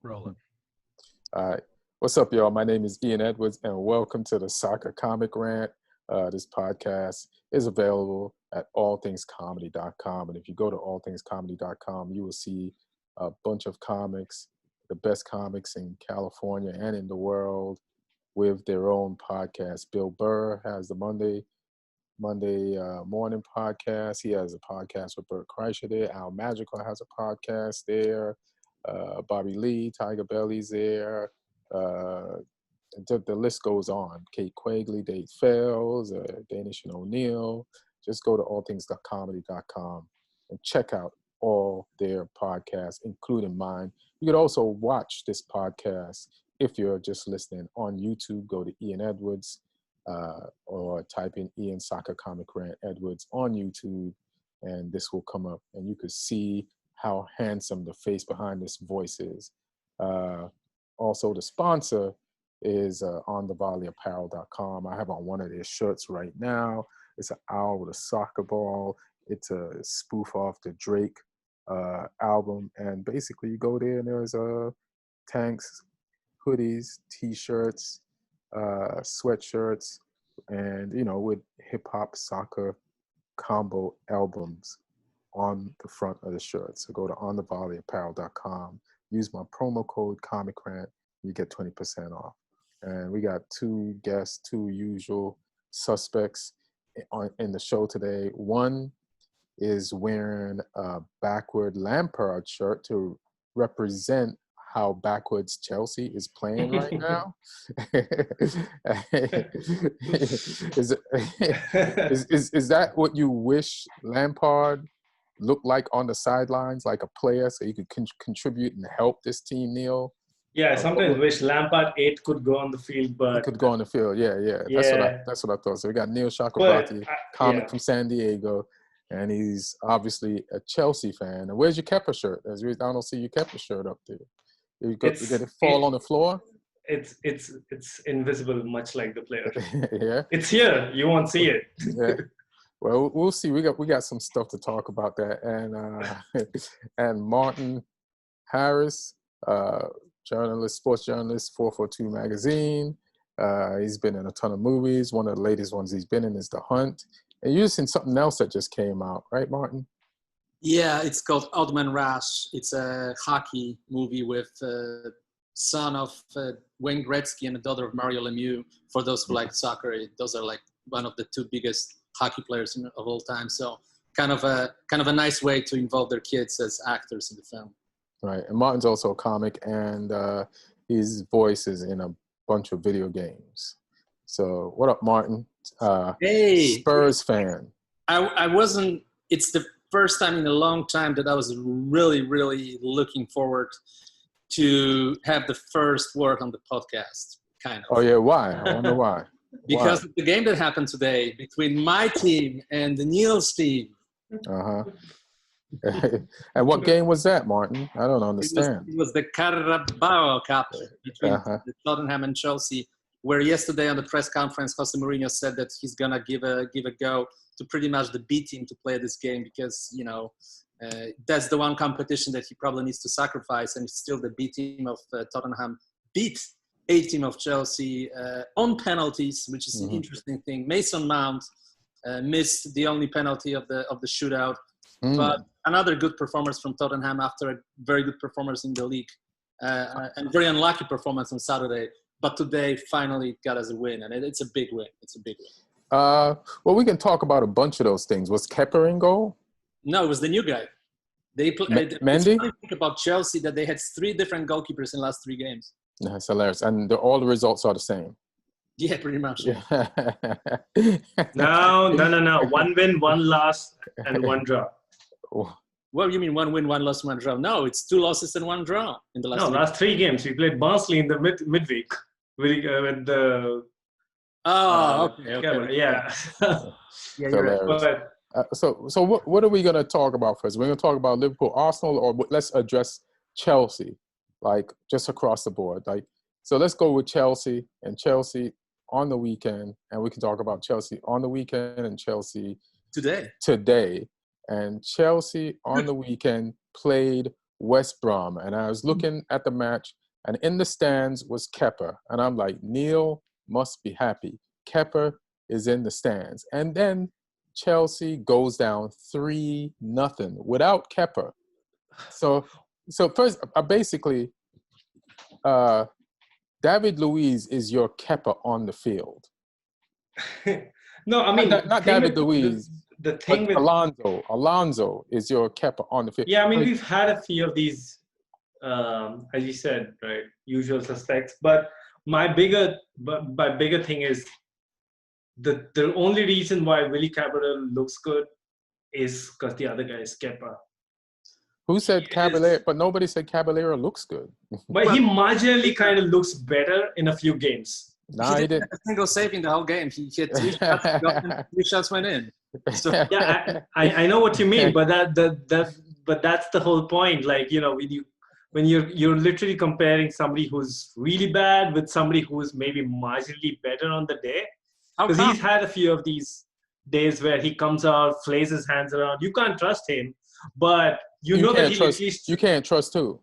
Rolling. All right. What's up, y'all? My name is Ian Edwards, and welcome to the Soccer Comic Rant. This podcast is available at allthingscomedy.com. And if you go to allthingscomedy.com, you will see a bunch of comics, the best comics in California and in the world, with their own podcast. Bill Burr has the Monday morning podcast. He has a podcast with Bert Kreischer there. Al Magical has a podcast there. Bobby Lee, Tiger Belly's there. The list goes on. Kate Quigley, Dave Fells, Danish and O'Neill. Just go to allthingscomedy.com and check out all their podcasts, including mine. You could also watch this podcast if you're just listening on YouTube. Go to Ian Edwards or type in Ian Soccer Comic Rant Edwards on YouTube, and this will come up, and you could see how handsome the face behind this voice is. Also, the sponsor is onthevolleyapparel.com. I have on one of their shirts right now. It's an owl with a soccer ball. It's a spoof off the Drake album. And basically, you go there and there's tanks, hoodies, T-shirts, sweatshirts, and, with hip-hop soccer combo albums on the front of the shirt. So go to onthevolleyapparel.com. Use my promo code ComicRant. You get 20% off. And we got two guests, two usual suspects in the show today. One is wearing a backward Lampard shirt to represent how backwards Chelsea is playing right now. is that what you wish Lampard looked like on the sidelines, like a player, so you could contribute and help this team, Neil? Yeah, I sometimes wish Lampard 8 could go on the field, but... He could go on the field, yeah. That's what I thought. So we got Neil Chakravarty, comic from San Diego, and he's obviously a Chelsea fan. And where's your Kepa shirt? I don't see your Kepa shirt up there. You get it fall on the floor? It's invisible, much like the player. Yeah. It's here. You won't see it. Yeah. Well, we'll see. We got some stuff to talk about that. And Martin Harris, sports journalist, 442 Magazine. He's been in a ton of movies. One of the latest ones he's been in is The Hunt. And you've seen something else that just came out, right, Martin? Yeah, it's called Odd Man Rush. It's a hockey movie with son of Wayne Gretzky and the daughter of Mario Lemieux. For those who like soccer, those are like one of the two biggest hockey players of all time. So kind of a nice way to involve their kids as actors in the film. Right, and Martin's also a comic, and his voice is in a bunch of video games. So what up, Martin? Hey, Spurs fan. I wasn't. It's the first time in a long time that I was really, really looking forward to have the first word on the podcast. Kind of. Oh yeah, why? I wonder why. Because of the game that happened today between my team and the Neil's team. And what game was that, Martin? I don't understand. It was the Carabao Cup between the Tottenham and Chelsea, where yesterday on the press conference, Jose Mourinho said that he's gonna give a go to pretty much the B team to play this game because that's the one competition that he probably needs to sacrifice, and still the B team of Tottenham beat A team of Chelsea on penalties, which is an interesting thing. Mason Mount missed the only penalty of the shootout, but another good performance from Tottenham after a very good performance in the league and very unlucky performance on Saturday. But today, finally, got us a win, and it's a big win. It's a big win. Well, we can talk about a bunch of those things. Was Kepa in goal? No, it was the new guy. Mendy? Think about Chelsea that they had 3 different goalkeepers in the last 3 games. That's hilarious. And all the results are the same. Yeah, pretty much. Yeah. No. 1 win, 1 loss, and 1 draw. What do you mean 1 win, 1 loss, 1 draw? No, it's 2 losses and 1 draw in the last. No, last 3 games. We played Barnsley in the midweek with the. Okay. Yeah. Yeah, you're right. So what are we going to talk about first? We're going to talk about Liverpool, Arsenal, or let's address Chelsea, like just across the board. So let's go with Chelsea on the weekend, and we can talk about Chelsea on the weekend and Chelsea today. And Chelsea on the weekend played West Brom, and I was looking at the match, and in the stands was Kepa, and I'm like, Neil must be happy. Kepa is in the stands, and then Chelsea goes down 3-0 without Kepa. So first, basically, David Luiz is your Kepa on the field. No, I mean not David Luiz. The thing with Alonso is your Kepa on the field. Yeah, I mean we've had a few of these, as you said, right, usual suspects. But my bigger thing is the only reason why Willy Caballero looks good is because the other guy is Kepa. Who said Caballero? But nobody said Caballero looks good. But he marginally kind of looks better in a few games. Nah, he didn't have a single save in the whole game. He hit 3 shots, three shots went in. So. Yeah, I know what you mean, but that's the whole point. Like, you know, when you're literally comparing somebody who's really bad with somebody who's maybe marginally better on the day, because he's had a few of these days where he comes out, flays his hands around. You can't trust him, but you know that you can't trust who?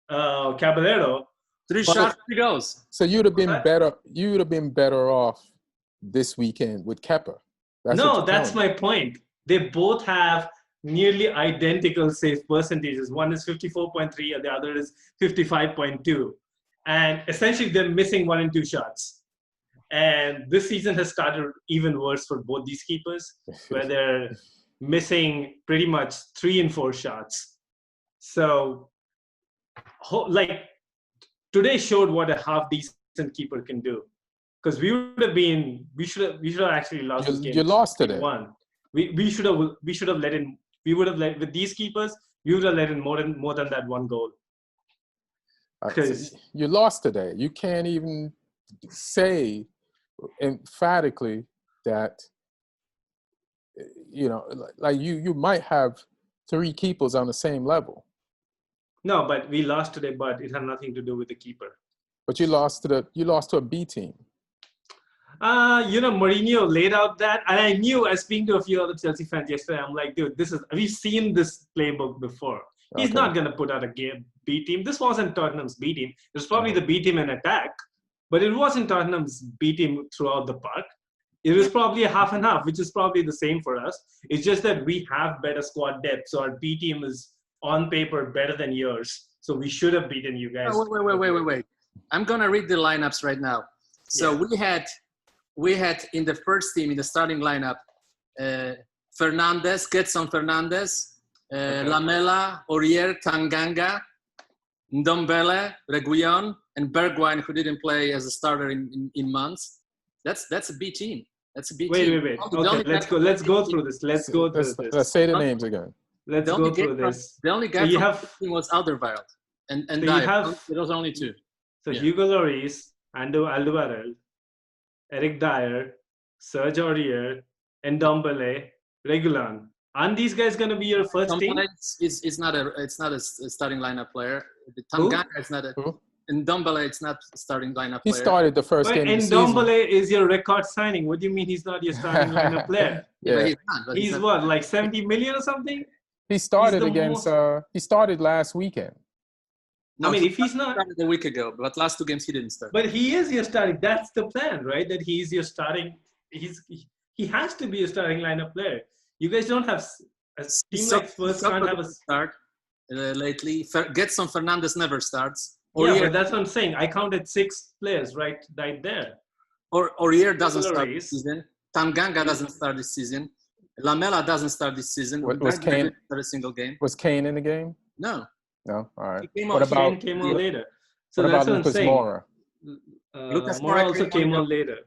Caballero. 3 shots, 3 goals. So you'd have been better. You would have been better off this weekend with Kepa. That's my point. They both have nearly identical save percentages. One is 54.3 and the other is 55.2. And essentially they're missing 1 and 2 shots. And this season has started even worse for both these keepers, where they're missing pretty much 3 and 4 shots. So, like, today showed what a half-decent keeper can do. Because we should have actually lost this game. You lost today. We should have let in. We would have let, with these keepers, we would have let in more than that 1 goal. Because you lost today. You can't even say emphatically that, you know, like you might have 3 keepers on the same level. No, but we lost today, but it had nothing to do with the keeper. But you lost to a B team. You know, Mourinho laid out that, and I knew, I was speaking to a few other Chelsea fans yesterday, I'm like, dude, we've seen this playbook before. He's not going to put out a B team. This wasn't Tottenham's B team. It was probably the B team in attack, but it wasn't Tottenham's B team throughout the park. It was probably a half and half, which is probably the same for us. It's just that we have better squad depth, so our B team is on paper better than yours. So we should have beaten you guys. Oh, wait. I'm going to read the lineups right now. So we had in the first team, in the starting lineup, Gedson Fernandes, Lamela, Aurier, Tanganga, Ndombele, Reguilon, and Bergwijn, who didn't play as a starter in months. That's a B team. That's a B team. Wait. Okay, let's go through this. Let's say the names again. Let's go through this. The only guy from the team was Alderweireld and so Dyer. Those are only 2. So Hugo Lloris, Alderweireld, Eric Dyer, Serge Aurier, Ndombele, Reguilon. Aren't these guys going to be your first team? It's not a starting lineup player. Tanganga is not a. Ndombele, it's not starting lineup player. He started the first game of the season. Ndombele is your record signing. What do you mean he's not your starting lineup player? Yeah. He's what, like 70 million or something? He started he started last weekend. No, I mean, if he's not started a week ago, but last 2 games he didn't start. But he is your starting. That's the plan, right? That he's your starting. He has to be a starting lineup player. You guys don't have a team like Spurs can't have a start lately. Gedson Fernandes never starts. Yeah, but that's what I'm saying. I counted 6 players right there. Aurier doesn't start this season. Tanganga doesn't start this season. Lamela doesn't start this season. Was Kane start a single game? Was Kane in the game? No. No. All right. Kane came on later. So what that's about what Lucas I'm saying. Moura? Lucas Moura also came on later.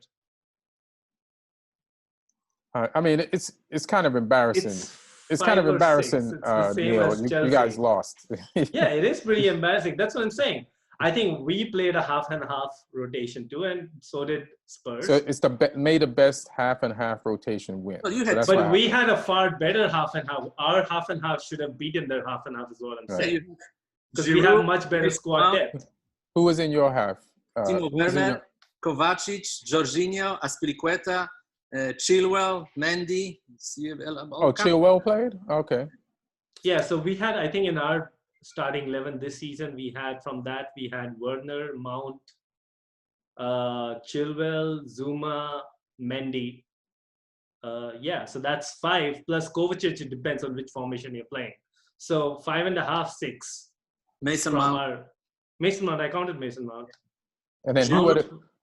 I mean, it's kind of embarrassing. It's kind of embarrassing, Neil. You guys lost. Yeah, it is pretty embarrassing. That's what I'm saying. I think we played a half and half rotation too, and so did Spurs. So it's made the best half and half rotation win. Well, but we had a far better half and half. Our half and half should have beaten their half and half is what I'm saying. Because we have much better squad depth. Who was in your half? Timo Werner, Kovacic, Jorginho, Aspilicueta, Chilwell, Mendy. Chilwell played? Okay. Yeah, so we had, I think in our starting 11 this season. We had Werner, Mount, Chilwell, Zuma, Mendy. So that's 5 plus Kovacic. It depends on which formation you're playing. So 5.5, 6. Mason Mount. Mason Mount. I counted Mason Mount. And then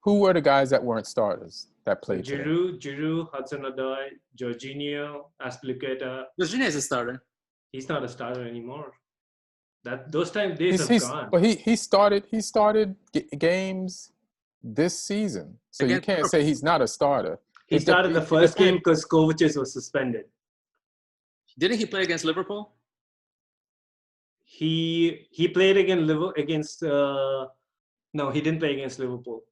who were the guys that weren't starters that played? Giroud, Hudson-Odoi, Jorginho, Azpilicueta. Jorginho is a starter. He's not a starter anymore. Those days have gone. But he started games this season, so you can't say he's not a starter. He started the first game because Kovacic was suspended. Didn't he play against Liverpool? He played against. No, he didn't play against Liverpool.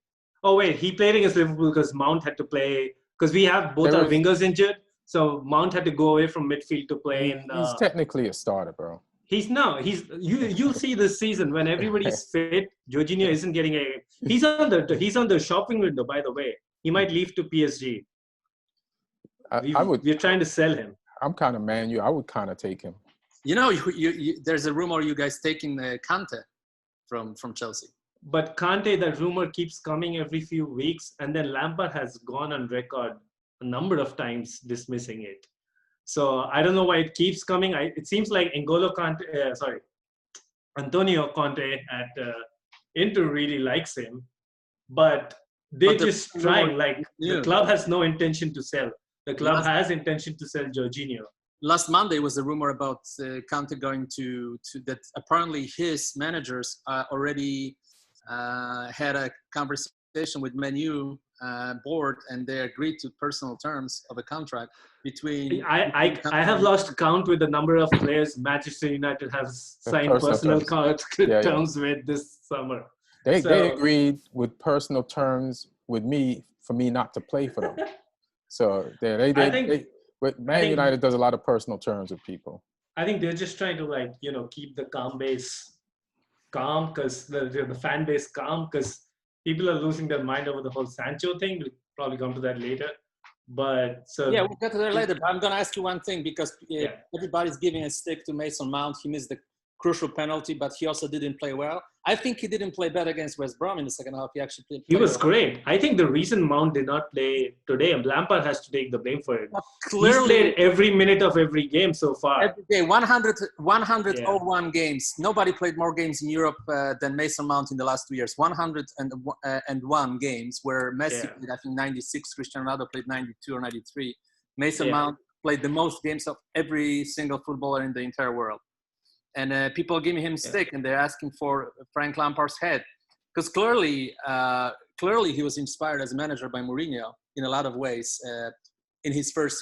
Oh wait, he played against Liverpool because Mount had to play because we have both our wingers injured. So Mount had to go away from midfield to play. He's technically a starter, bro. You'll see this season when everybody's fit. Jorginho isn't getting a. He's on the shopping window, by the way. He might leave to PSG. We're trying to sell him. I'm kind of Man U. I would kind of take him. You know, there's a rumor you guys taking Kante from Chelsea. But Kante, that rumor keeps coming every few weeks, and then Lampard has gone on record a number of times dismissing it. So I don't know why it keeps coming. It seems like Antonio Conte at Inter really likes him, but they're just trying. The club has no intention to sell. The club has intention to sell Jorginho. Last Monday was a rumor about Conte going to that. Apparently, his managers already had a conversation with Man U board, and they agreed to personal terms of a contract between. I have lost count with the number of players Manchester United has signed personal terms with this summer. They agreed with personal terms with me for me not to play for them. So Man United does a lot of personal terms with people. I think they're just trying to keep the calm because the fan base calm because people are losing their mind over the whole Sancho thing. We'll probably come to that later. But so we'll get to that later. But I'm gonna ask you one thing because everybody's giving a stick to Mason Mount. He missed the crucial penalty, but he also didn't play well. I think he didn't play bad against West Brom in the second half. He actually played. He was great. I think the reason Mount did not play today, and Lampard has to take the blame for it. He's played every minute of every game so far. Every day, 101 games. Nobody played more games in Europe than Mason Mount in the last 2 years. 101 games, where Messi played, I think, 96. Cristiano Ronaldo played 92 or 93. Mason Mount played the most games of every single footballer in the entire world. And people giving him stick, and they're asking for Frank Lampard's head, because clearly he was inspired as a manager by Mourinho in a lot of ways in his first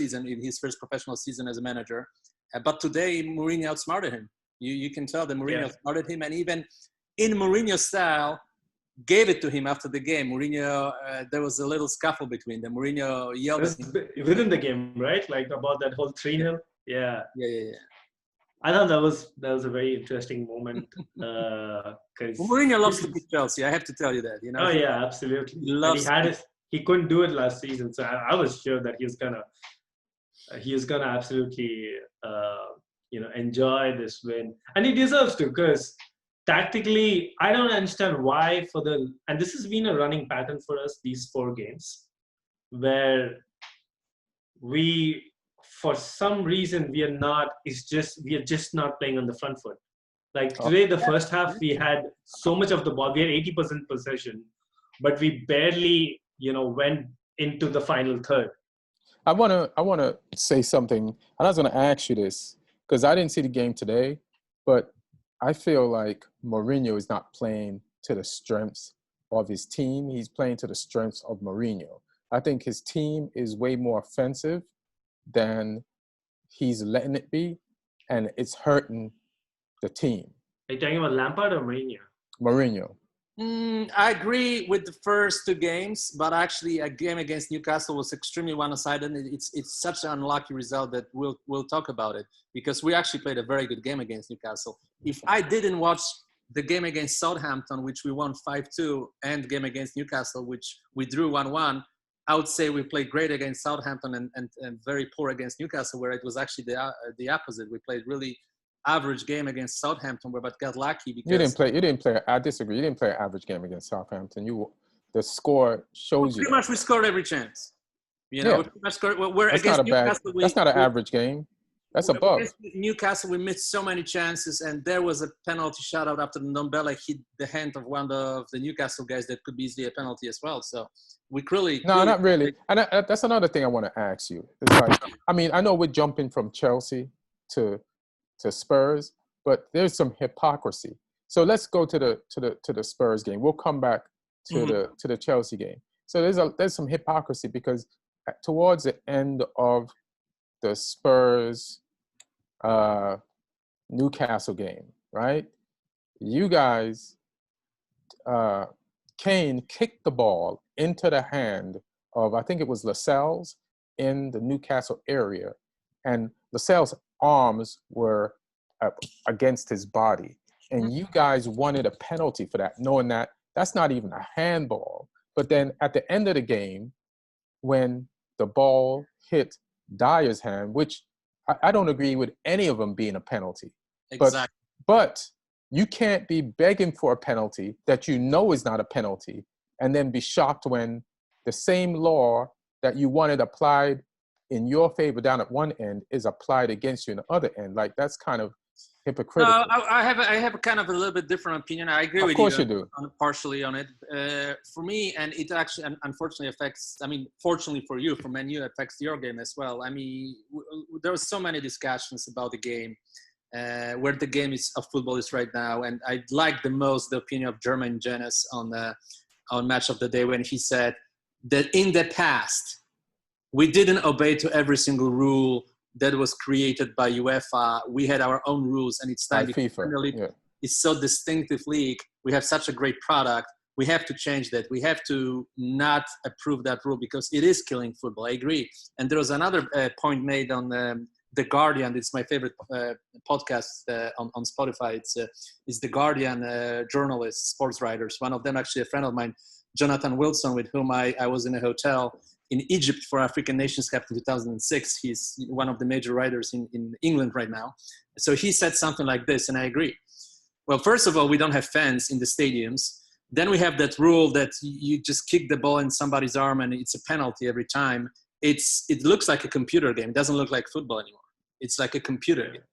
professional season as a manager. But today Mourinho outsmarted him. You can tell that Mourinho outsmarted him, and even in Mourinho's style, gave it to him after the game. Mourinho, there was a little scuffle between them. Mourinho yelled at him. Within the game, right? Like about that whole 3-0. Yeah. I thought that was a very interesting moment. Mourinho loves to beat Chelsea. I have to tell you that. You know. Oh yeah, absolutely. He couldn't do it last season, so I was sure that he was gonna absolutely enjoy this win, and he deserves to, because tactically I don't understand why and this has been a running pattern for us these 4 games, where for some reason we are just not playing on the front foot. Like today, the first half, we had so much of the ball. We had 80% possession, but we barely, went into the final third. I wanna say something, and I was gonna ask you this because I didn't see the game today, but I feel like Mourinho is not playing to the strengths of his team. He's playing to the strengths of Mourinho. I think his team is way more offensive than he's letting it be, and it's hurting the team. Are you talking about Lampard or Mourinho? Mourinho. I agree with the first 2 games, but actually a game against Newcastle was extremely one-sided. It's such an unlucky result that we'll talk about it, because we actually played a very good game against Newcastle. If I didn't watch the game against Southampton, which we won 5-2, and the game against Newcastle, which we drew 1-1, I would say we played great against Southampton and very poor against Newcastle, where it was actually the opposite. We played really average game against Southampton, but got lucky because you didn't play. I disagree. You didn't play an average game against Southampton. The score shows you. Pretty much, we scored every chance. You know, Yeah. we pretty much scored. We're That's against not a bad. Newcastle. That's not an average game. That's above. Against Newcastle, we missed so many chances, and there was a penalty shot out after Ndombele hit the hand of one of the Newcastle guys that could be easily a penalty as well. So we clearly. No, not really. And that's another thing I want to ask you. It's like, I mean, I know we're jumping from Chelsea to Spurs, but there's some hypocrisy. So let's go to the Spurs game. We'll come back to the Chelsea game. So there's some hypocrisy because towards the end of the Spurs Newcastle game, right? You guys, Kane kicked the ball into the hand of, I think it was Lascelles in the Newcastle area, and Lascelles' arms were against his body. And you guys wanted a penalty for that, knowing that that's not even a handball. But then at the end of the game, when the ball hit Dyer's hand, which I don't agree with any of them being a penalty. Exactly. But you can't be begging for a penalty that you know is not a penalty and then be shocked when the same law that you wanted applied in your favor down at one end is applied against you in the other end. Like, that's kind of hypocritical. No, I have a kind of a little bit different opinion. I agree with you. Of course you do. Partially on it. For me, and it actually unfortunately affects, I mean, fortunately for you, for Man Utd, it affects your game as well. I mean, there were so many discussions about the game, where the game of football is right now. And I like the most the opinion of Jermaine Jenas on Match of the Day when he said that in the past, we didn't obey to every single rule that was created by UEFA. We had our own rules, and it's time because FIFA. League is so distinctive league. We have such a great product. We have to change that. We have to not approve that rule because it is killing football. I agree. And there was another point made on The Guardian. It's my favorite podcast on Spotify. It's The Guardian journalists, sports writers. One of them, actually a friend of mine, Jonathan Wilson, with whom I was in a hotel in Egypt for African Nations Cup in 2006. He's one of the major writers in England right now. So he said something like this, and I agree. Well, first of all, we don't have fans in the stadiums. Then we have that rule that you just kick the ball in somebody's arm and it's a penalty every time. It looks like a computer game. It doesn't look like football anymore. It's like a computer game.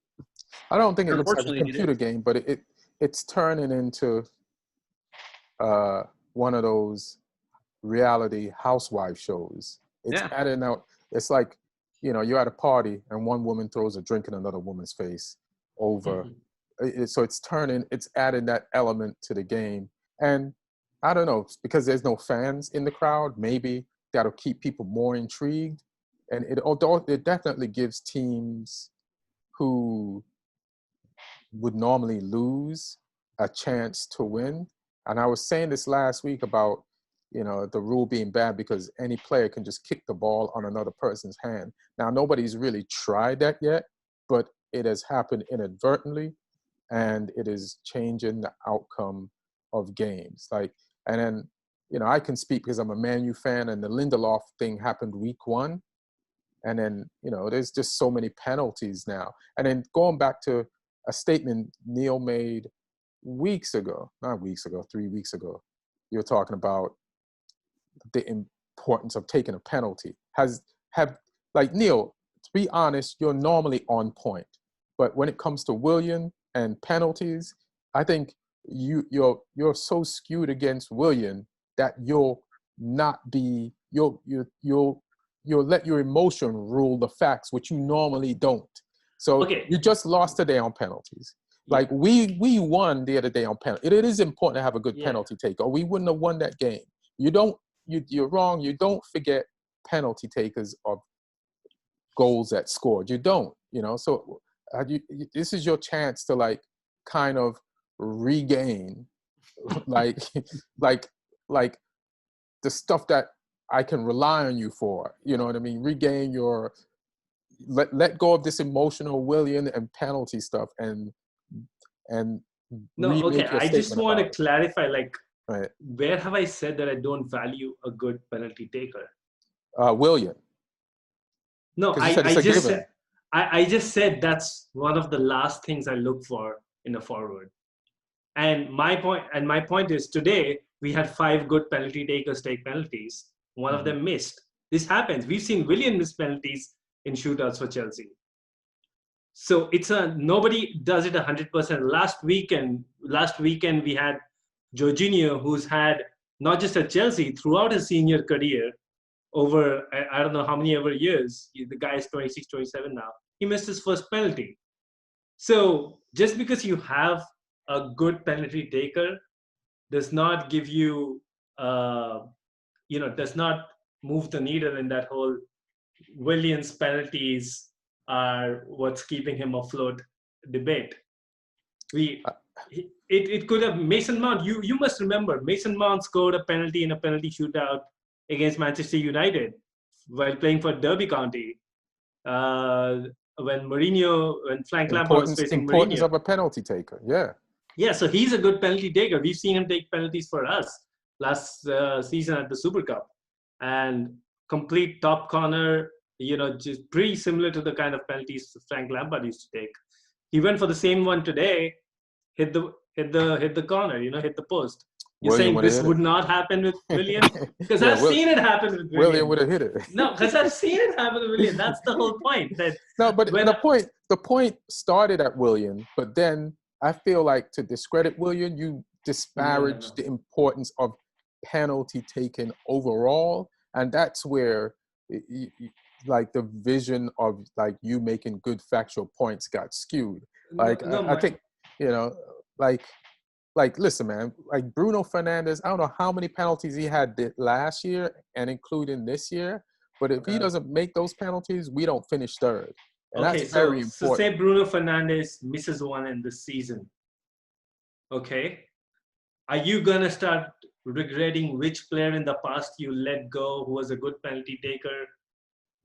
I don't think it looks like a computer game, but it's turning into one of those reality housewife shows. It's adding out. It's like, you're at a party and one woman throws a drink in another woman's face over. So it's adding that element to the game. And I don't know, because there's no fans in the crowd, maybe that'll keep people more intrigued. And it definitely gives teams who would normally lose a chance to win. And I was saying this last week about, the rule being bad because any player can just kick the ball on another person's hand. Now, nobody's really tried that yet, but it has happened inadvertently, and it is changing the outcome of games. And then, I can speak because I'm a Man U fan, and the Lindelof thing happened week 1. And then, there's just so many penalties now. And then going back to a statement Neil made 3 weeks ago, you're talking about the importance of taking a penalty. Neil, to be honest, you're normally on point. But when it comes to Willian and penalties, I think you're so skewed against Willian that you'll let your emotion rule the facts, which you normally don't. So you just lost today on penalties. Like we won the other day on penalty. It is important to have a good penalty taker, or we wouldn't have won that game. You're wrong. You don't forget penalty takers of goals that scored. You don't. So this is your chance to kind of regain like the stuff that I can rely on you for. You know what I mean? Regain your let go of this emotional Willian and penalty stuff and no, okay. I just want to clarify, right. Where have I said that I don't value a good penalty taker? Willian. No, I just said I just said that's one of the last things I look for in a forward. And my point is today we had 5 good penalty takers take penalties. One of them missed. This happens. We've seen Willian miss penalties in shootouts for Chelsea. So nobody does it 100%. Last weekend we had Jorginho, who's had not just at Chelsea throughout his senior career over I don't know how many ever years. The guy is 26, 27 now. He missed his first penalty. So just because you have a good penalty taker does not give you, does not move the needle in that whole Willian's penalties are what's keeping him afloat debate. It could have Mason Mount. You must remember Mason Mount scored a penalty in a penalty shootout against Manchester United while playing for Derby County. When Frank Lampard was facing importance Mourinho. of a penalty taker, yeah. Yeah, so he's a good penalty taker. We've seen him take penalties for us last season at the Super Cup. And complete top corner, just pretty similar to the kind of penalties Frank Lampard used to take. He went for the same one today, hit the corner, hit the post. You're saying this would not happen with Willian? Because I've seen it happen with Willian. Willian would have hit it. No, because I've seen it happen with Willian. That's the whole point. The point started at Willian, but then I feel like to discredit Willian, you disparage the importance of penalty taken overall, and that's where like the vision of like you making good factual points got skewed. I think listen, man, like Bruno Fernandes, I don't know how many penalties he had last year and including this year, but if he doesn't make those penalties, we don't finish third. And that's very important. So say Bruno Fernandes misses one in this season. Okay. Are you going to start regretting which player in the past you let go who was a good penalty taker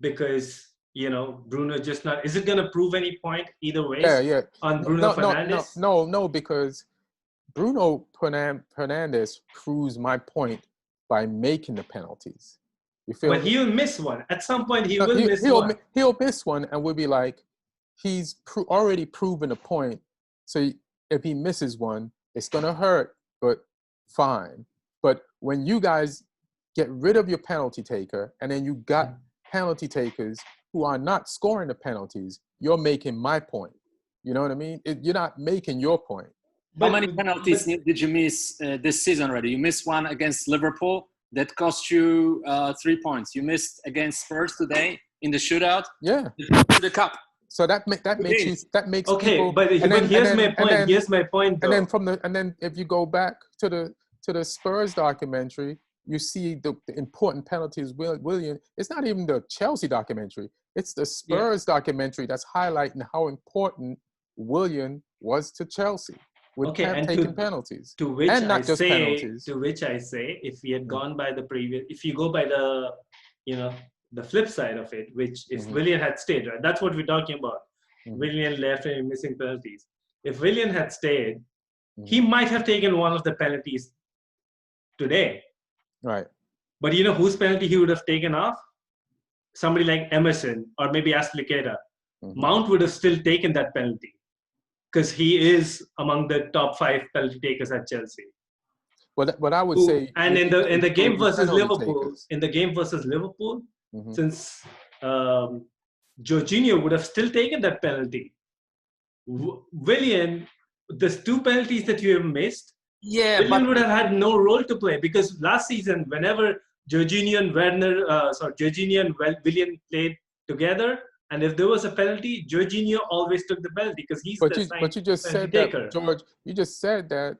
because, Bruno just not... Is it going to prove any point either way on Bruno Fernandes? No, because Bruno Fernandes proves my point by making the penalties. You feel but he'll miss one. At some point, will miss one. He'll miss one, and we'll be like, he's already proven a point. So if he misses one, it's going to hurt, but fine. But when you guys get rid of your penalty taker, and then you got penalty takers who are not scoring the penalties, you're making my point. You know what I mean? You're not making your point. How many penalties did you miss this season already? You missed one against Liverpool. That cost you 3 points. You missed against Spurs today in the shootout. Yeah. The cup. So that makes okay. People, but here's my point. Here's my point. Though. And then if you go back to the Spurs documentary, you see the important penalties. Willian. It's not even the Chelsea documentary. It's the Spurs documentary that's highlighting how important Willian was to Chelsea. With taking penalties. To which and not I just say, penalties. To which I say, if we had gone by if you go by the, the flip side of it, which if Willian had stayed, right? That's what we're talking about. Willian left and missing penalties. If Willian had stayed, he might have taken one of the penalties today. Right. But whose penalty he would have taken off? Somebody like Emerson or maybe Aspilicueta. Mount would have still taken that penalty. Because he is among the top 5 penalty takers at Chelsea. What I would say, and in the game versus Liverpool, since Jorginho would have still taken that penalty. Willian, there's 2 penalties that you have missed. Yeah, Willian would have had no role to play because last season, whenever Jorginho and Willian played together. And if there was a penalty, Jorginho always took the penalty because he's But you just said taker. that, George. You just said that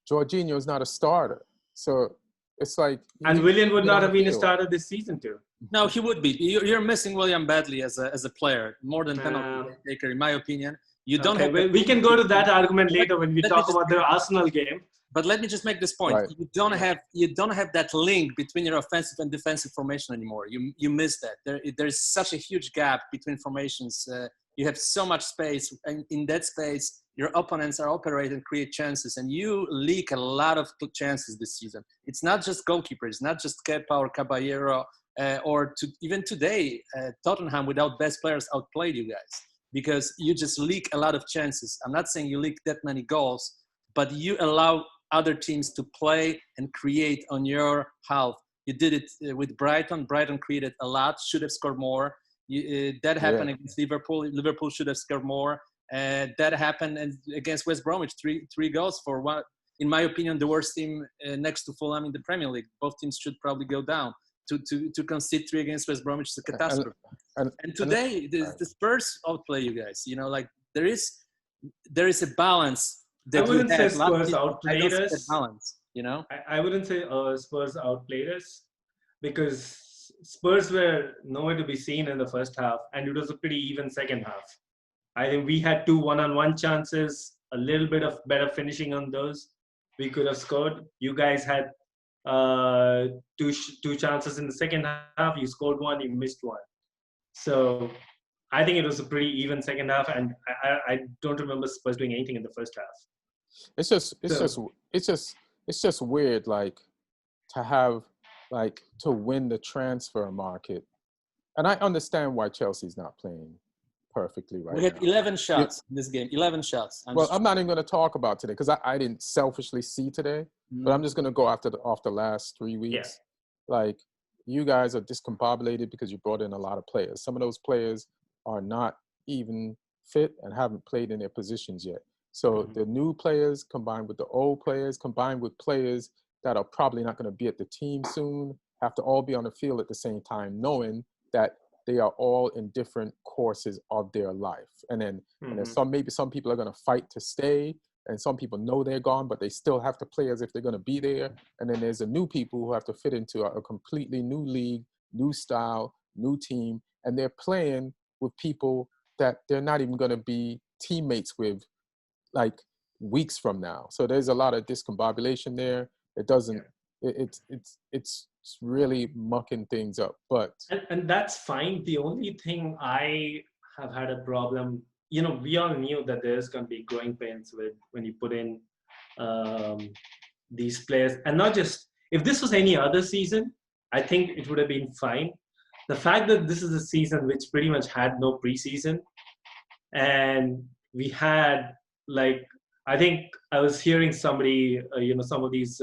Jorginho is not a starter. So it's like... And Willian would not have been a starter this season too. No, he would be. You're missing William badly as a player, more than penalty taker, in my opinion. You don't have... We can go to that argument later when we talk about the Arsenal game. But let me just make this point. Right. You don't have that link between your offensive and defensive formation anymore. You miss that. There's such a huge gap between formations. You have so much space, and in that space, your opponents are operating and create chances, and you leak a lot of chances this season. It's not just goalkeepers. It's not just Kepa or Caballero or even today, Tottenham without best players outplayed you guys because you just leak a lot of chances. I'm not saying you leak that many goals, but you allow other teams to play and create on your half. You did it with Brighton. Brighton created a lot, should have scored more. That happened against Liverpool. Liverpool should have scored more. That happened against West Bromwich, three goals for one. In my opinion, the worst team next to Fulham in the Premier League. Both teams should probably go down. To concede 3 against West Bromwich is a catastrophe. And today, the Spurs outplay you guys. You know, like there is a balance. I wouldn't say Spurs outplayed us. Balance, you know, I wouldn't say Spurs outplayed us because Spurs were nowhere to be seen in the first half, and it was a pretty even second half. I think we had 2 one-on-one chances, a little bit of better finishing on those. We could have scored. You guys had two chances in the second half. You scored 1, you missed 1. So I think it was a pretty even second half, and I don't remember Spurs doing anything in the first half. It's just weird, like to win the transfer market. And I understand why Chelsea's not playing perfectly right now. We had 11 shots in this game. 11 shots. I'm not even going to talk about today because I didn't selfishly see today. But I'm just going to go off the last 3 weeks. Yeah. Like, you guys are discombobulated because you brought in a lot of players. Some of those players are not even fit and haven't played in their positions yet. So the new players combined with the old players, combined with players that are probably not going to be at the team soon, have to all be on the field at the same time, knowing that they are all in different courses of their life. And then and there's maybe some people are going to fight to stay, and some people know they're gone, but they still have to play as if they're going to be there. And then there's the new people who have to fit into a completely new league, new style, new team, and they're playing with people that they're not even going to be teammates with like weeks from now. So there's a lot of discombobulation there. It doesn't, it's really mucking things up, but. And that's fine. The only thing I have had a problem, you know, we all knew that there's going to be growing pains with when you put in these players. And not just, if this was any other season, I think it would have been fine. The fact that this is a season which pretty much had no preseason, and we had like, I think I was hearing somebody, some of these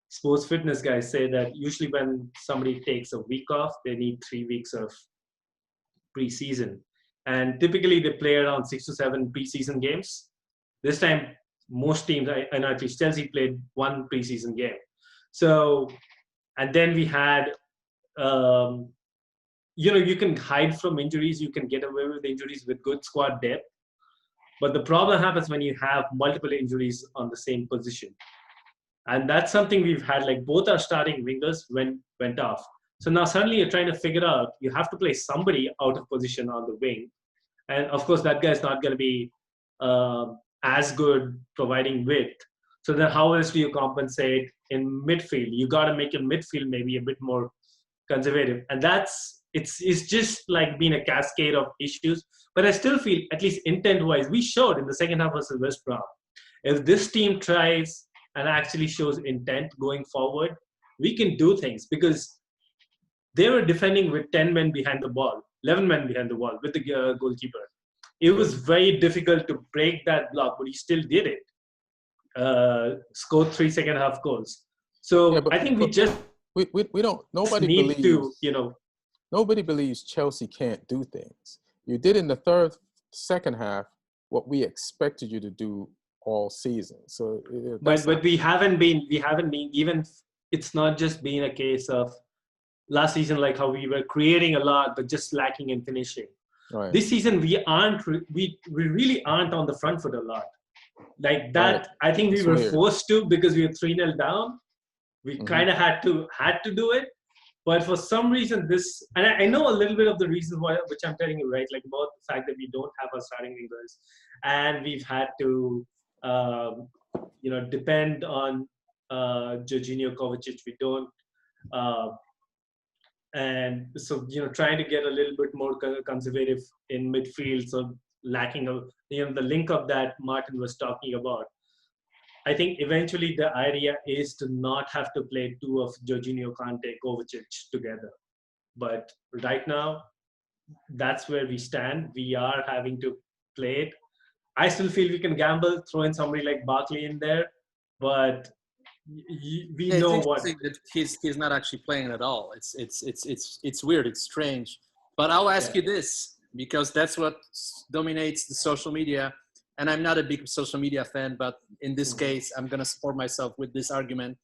sports fitness guys say that usually when somebody takes a week off, they need 3 weeks of preseason. And typically they play around 6 to 7 preseason games. This time, most teams, and at least Chelsea played 1 preseason game. So, and then we had, you can hide from injuries, you can get away with injuries with good squad depth. But the problem happens when you have multiple injuries on the same position. And that's something we've had, like both our starting wingers went off. So now suddenly you're trying to figure out, you have to play somebody out of position on the wing. And of course, that guy's not going to be as good providing width. So then how else do you compensate in midfield? You got to make your midfield maybe a bit more conservative. And it's just like being a cascade of issues. But I still feel, at least intent-wise, we showed in the second half versus West Brom. If this team tries and actually shows intent going forward, we can do things, because they were defending with 10 men behind the ball, 11 men behind the ball with the goalkeeper. It was very difficult to break that block, but he still did it. Scored 3 second half goals. So I think we don't, nobody believes, to, nobody believes Chelsea can't do things. You did in the second half what we expected you to do all season. So, but we haven't been even. It's not just been a case of last season, like how we were creating a lot but just lacking in finishing. Right. This season we really aren't on the front foot a lot. Like that, right. I think we were forced to, because we were 3-0 down. We kind of had to do it. But for some reason, and I know a little bit of the reasons why, which I'm telling you, right? Like about the fact that we don't have our starting wingers, and we've had to, depend on Jorginho Kovacic. We don't, and so trying to get a little bit more conservative in midfield. So lacking the link up that Martin was talking about. I think eventually the idea is to not have to play 2 of Jorginho, Kante, Kovacic together. But right now, that's where we stand. We are having to play it. I still feel we can gamble, throw in somebody like Barkley in there, but we Yeah, it's know what. interesting that he's not actually playing at all. It's weird. It's strange. But I'll ask you this, because that's what dominates the social media. And I'm not a big social media fan, but in this case, I'm going to support myself with this argument.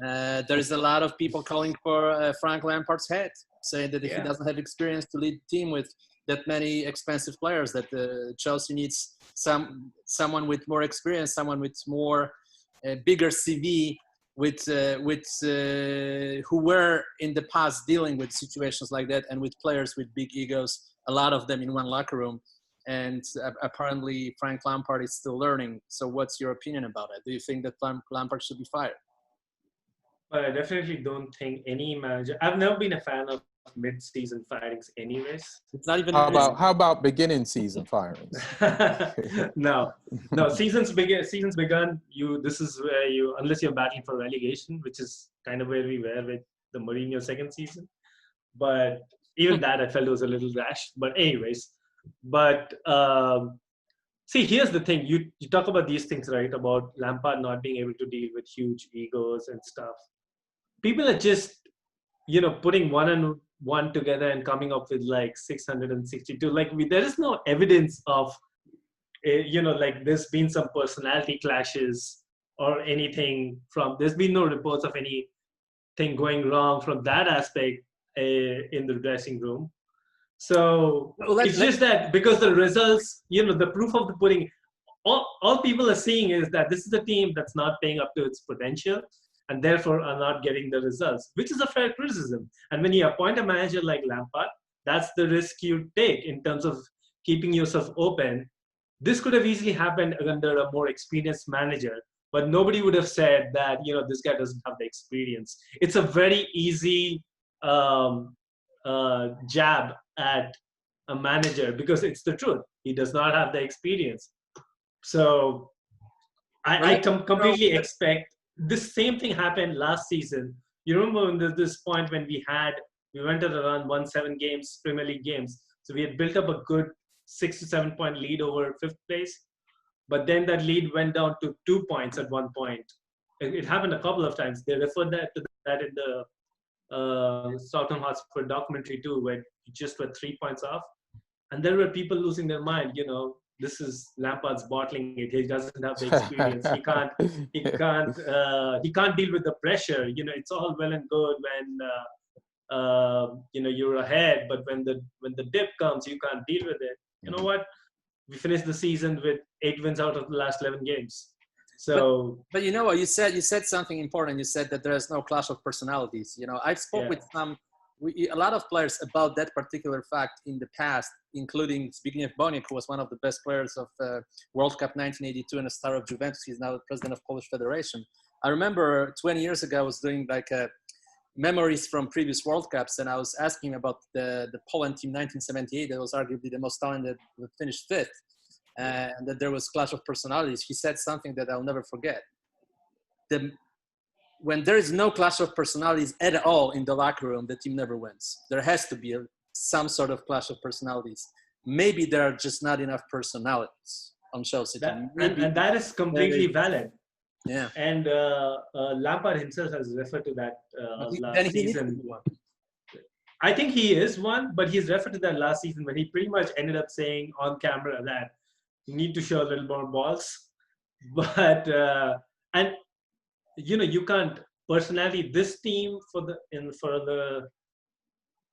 There's a lot of people calling for Frank Lampard's head, saying that if he doesn't have experience to lead the team with that many expensive players, that Chelsea needs someone with more experience, someone with more bigger CV, with who were in the past dealing with situations like that, and with players with big egos, a lot of them in one locker room. And apparently Frank Lampard is still learning. So what's your opinion about it? Do you think that Lampard should be fired? But I definitely don't think any manager. I've never been a fan of mid-season firings, anyways. It's not even. How about beginning season firings? No. Seasons begun. This is where you, unless you're battling for relegation, which is kind of where we were with the Mourinho second season. But even that, I felt it was a little rash. But anyways, see, here's the thing. You talk about these things, right? About Lampard not being able to deal with huge egos and stuff. People are just, putting one and one together and coming up with like 662. Like there is no evidence of, like there's been some personality clashes or anything there's been no reports of anything going wrong from that aspect in the dressing room. So it's just that because the results, the proof of the pudding, all people are seeing is that this is a team that's not playing up to its potential and therefore are not getting the results, which is a fair criticism. And when you appoint a manager like Lampard, that's the risk you take in terms of keeping yourself open. This could have easily happened under a more experienced manager, but nobody would have said that, this guy doesn't have the experience. It's a very easy jab at a manager because it's the truth. He does not have the experience. So I completely expect this same thing happened last season. You remember when there's this point when we went at around 1-7 games, Premier League games. So we had built up a good 6 to 7 point lead over fifth place. But then that lead went down to 2 points at one point. It happened a couple of times. They referred to that in the Tottenham Hotspur documentary too, where you just were 3 points off. And there were people losing their mind, this is Lampard's bottling it. He doesn't have the experience. He can't deal with the pressure. It's all well and good when you're ahead, but when the dip comes, you can't deal with it. You know what? We finished the season with 8 wins out of the last 11 games. So, but you know what you said something important. You said that there is no clash of personalities. I've spoke with a lot of players about that particular fact in the past, including Zbigniew Boniek, who was one of the best players of World Cup 1982 and a star of Juventus. He's now the president of Polish Federation. I remember 20 years ago, I was doing memories from previous World Cups, and I was asking about the Poland team 1978 that was arguably the most talented, that finished fifth, and that there was clash of personalities. He said something that I'll never forget. When there is no clash of personalities at all in the locker room, the team never wins. There has to be some sort of clash of personalities. Maybe there are just not enough personalities on Chelsea. And that is completely valid. Yeah. And Lampard himself has referred to that last season. I think he is one, but he's referred to that last season when he pretty much ended up saying on camera that you need to show a little more balls. But you can't personality this team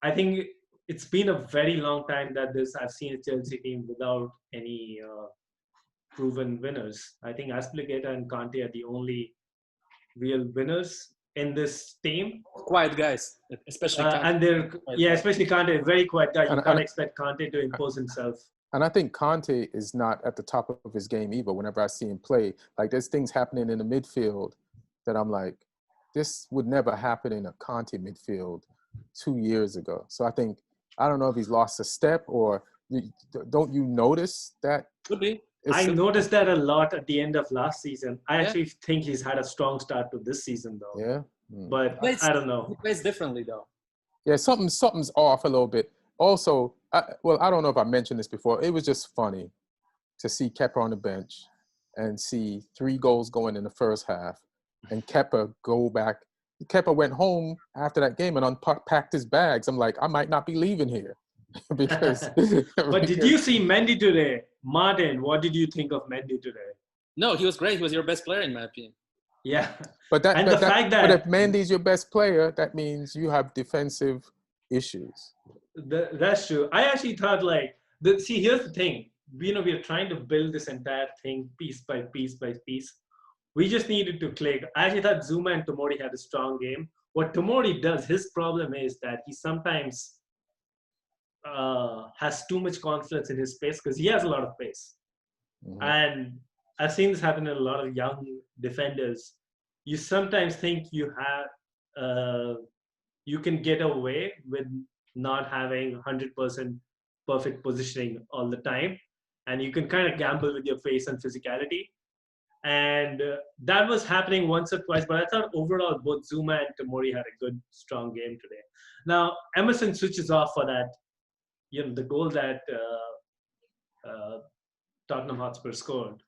I think it's been a very long time that I've seen a Chelsea team without any proven winners. I think Azpilicueta and Kante are the only real winners in this team. Quiet guys, especially Kante. Especially Kante, very quiet guy. You can't expect Kante to impose himself. And I think Kante is not at the top of his game either. Whenever I see him play, like there's things happening in the midfield that I'm like, this would never happen in a Conte midfield 2 years ago. So I don't know if he's lost a step or don't you notice that? Could be. I noticed that a lot at the end of last season. I actually think he's had a strong start to this season though. Yeah. But I don't know. He plays differently though. Yeah, something's off a little bit. Also, I don't know if I mentioned this before. It was just funny to see Kepa on the bench and see 3 goals going in the first half, and Kepa go back. Kepa went home after that game and unpacked his bags. I'm like, I might not be leaving here because. But did you see Mendy today? Martin, what did you think of Mendy today? No, he was great. He was your best player in my opinion. Yeah. But if Mendy's your best player, that means you have defensive issues. That's true. I actually thought see, here's the thing. We're trying to build this entire thing piece by piece by piece. We just needed to click. I actually thought Zuma and Tomori had a strong game. What Tomori does, his problem is that he sometimes has too much confidence in his pace because he has a lot of pace. Mm-hmm. And I've seen this happen in a lot of young defenders. You sometimes think you can get away with not having 100% perfect positioning all the time. And you can kind of gamble with your pace and physicality. And that was happening once or twice. But I thought overall, both Zuma and Tomori had a good, strong game today. Now, Emerson switches off for that, the goal that Tottenham Hotspur scored.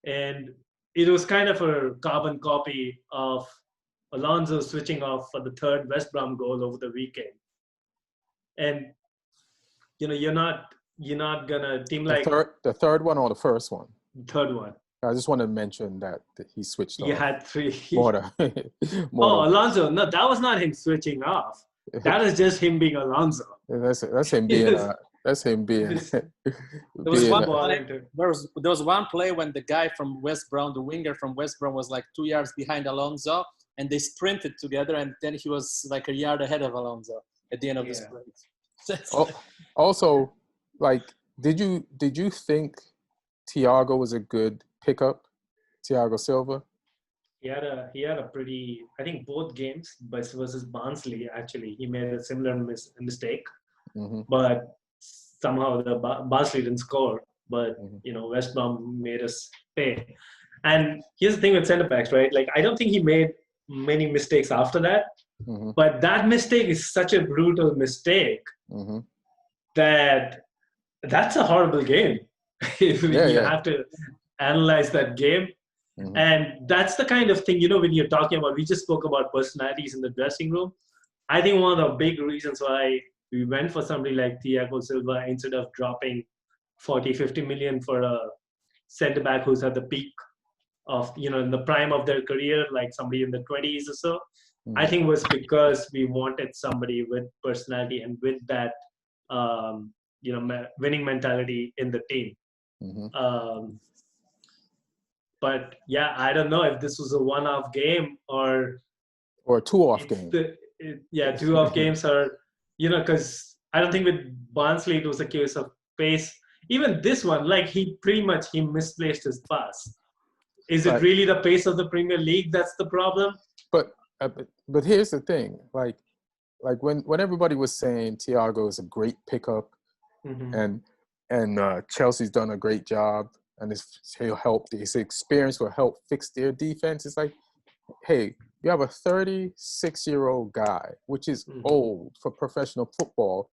And it was kind of a carbon copy of Alonso switching off for the 3rd West Brom goal over the weekend. And, you're not gonna team like the third one or the first one? Third one. I just want to mention that he switched off. He had 3. Alonso. No, that was not him switching off. That is just him being Alonso. That's him being. That's him being. There was one play when the guy from West Brom, the winger from West Brom, was like 2 yards behind Alonso, and they sprinted together, and then he was like a yard ahead of Alonso at the end of the sprint. Also, did you think Thiago was a good pickup? Thiago Silva. He had a pretty. I think both games, but versus Barnsley, actually, he made a similar mistake, mm-hmm. but somehow the Barnsley didn't score. But West Brom made us pay. And here's the thing with centre backs, right? I don't think he made many mistakes after that. Mm-hmm. But that mistake is such a brutal mistake mm-hmm. that's a horrible game. You have to analyze that game. Mm-hmm. And that's the kind of thing, when you're talking about, we just spoke about personalities in the dressing room. I think one of the big reasons why we went for somebody like Thiago Silva instead of dropping 40, 50 million for a centre back who's at the peak of, in the prime of their career, like somebody in the 20s or so, mm-hmm. I think was because we wanted somebody with personality and with that, winning mentality in the team. Mm-hmm. But yeah, I don't know if this was a one-off game or a two-off game. 2-off games are, because I don't think with Barnsley it was a case of pace. Even this one, he misplaced his pass. Is it really the pace of the Premier League that's the problem? But here's the thing, when everybody was saying Thiago is a great pickup, mm-hmm. and Chelsea's done a great job, and his experience will help fix their defense. It's like, hey, you have a 36-year-old guy, which is mm-hmm. old for professional football,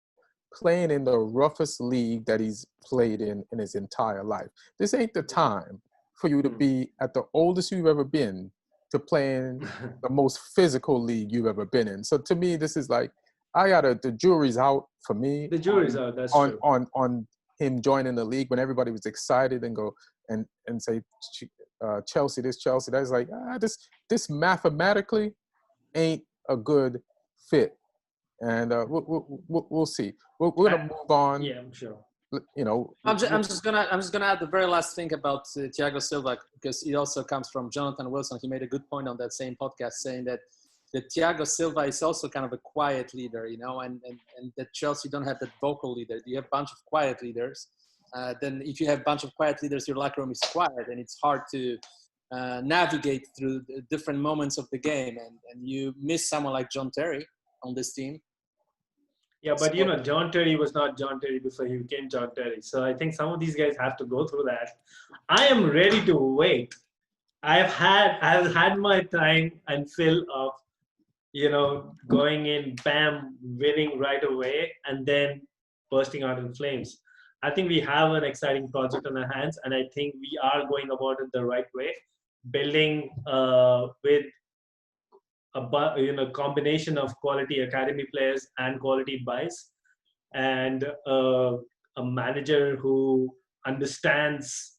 playing in the roughest league that he's played in his entire life. This ain't the time for you to be at the oldest you've ever been to playing the most physical league you've ever been in. So to me, this is the jury's out for me. The jury's out, that's true. On Him joining the league when everybody was excited and go and say Chelsea this, Chelsea that. Is like this mathematically ain't a good fit, and we'll see. We're gonna move on. Yeah, I'm sure. I'm just gonna add the very last thing about Thiago Silva, because it also comes from Jonathan Wilson. He made a good point on that same podcast, saying that Thiago Silva is also kind of a quiet leader, and that Chelsea don't have that vocal leader. You have a bunch of quiet leaders. Then if you have a bunch of quiet leaders, your locker room is quiet, and it's hard to navigate through the different moments of the game. And you miss someone like John Terry on this team. Yeah, but John Terry was not John Terry before he became John Terry. So I think some of these guys have to go through that. I am ready to wait. I've had my time and fill of going in, bam, winning right away, and then bursting out in flames. I think we have an exciting project on our hands, and I think we are going about it the right way, building with a combination of quality academy players and quality buys, and a manager who understands.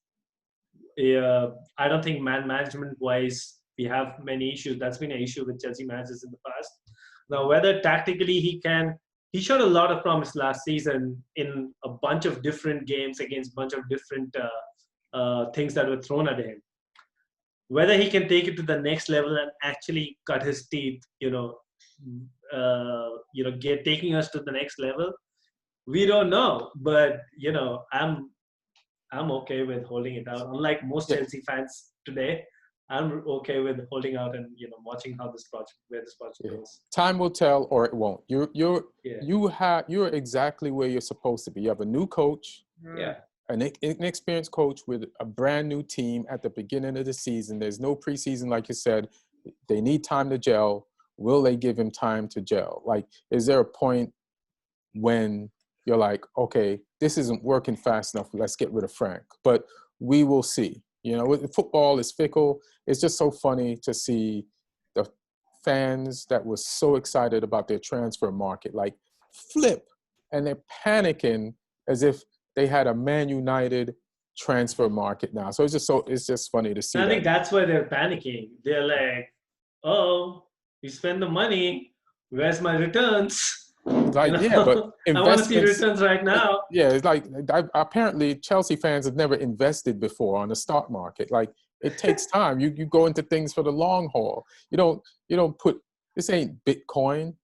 I don't think management-wise we have many issues. That's been an issue with Chelsea managers in the past. Now, whether tactically he showed a lot of promise last season in a bunch of different games against a bunch of different things that were thrown at him. Whether he can take it to the next level and actually cut his teeth, taking us to the next level, we don't know. But I'm okay with holding it out. Unlike most Chelsea fans today, I'm okay with holding out and watching where this project goes. Time will tell, or it won't. You're exactly where you're supposed to be. You have a new coach, an inexperienced coach with a brand new team at the beginning of the season. There's no preseason, like you said. They need time to gel. Will they give him time to gel? Like, is there a point when you're like, okay, this isn't working fast enough, let's get rid of Frank? But we will see. Football is fickle. It's just so funny to see the fans that were so excited about their transfer market, like, flip, and they're panicking as if they had a Man Utd transfer market now. So it's just funny to see. I think that's why they're panicking. They're like, oh, you spend the money, where's my returns? Like, yeah, but I want to see returns right now. Yeah, it's like, apparently Chelsea fans have never invested before on the stock market. Like, it takes time. You go into things for the long haul. You don't put, this ain't Bitcoin,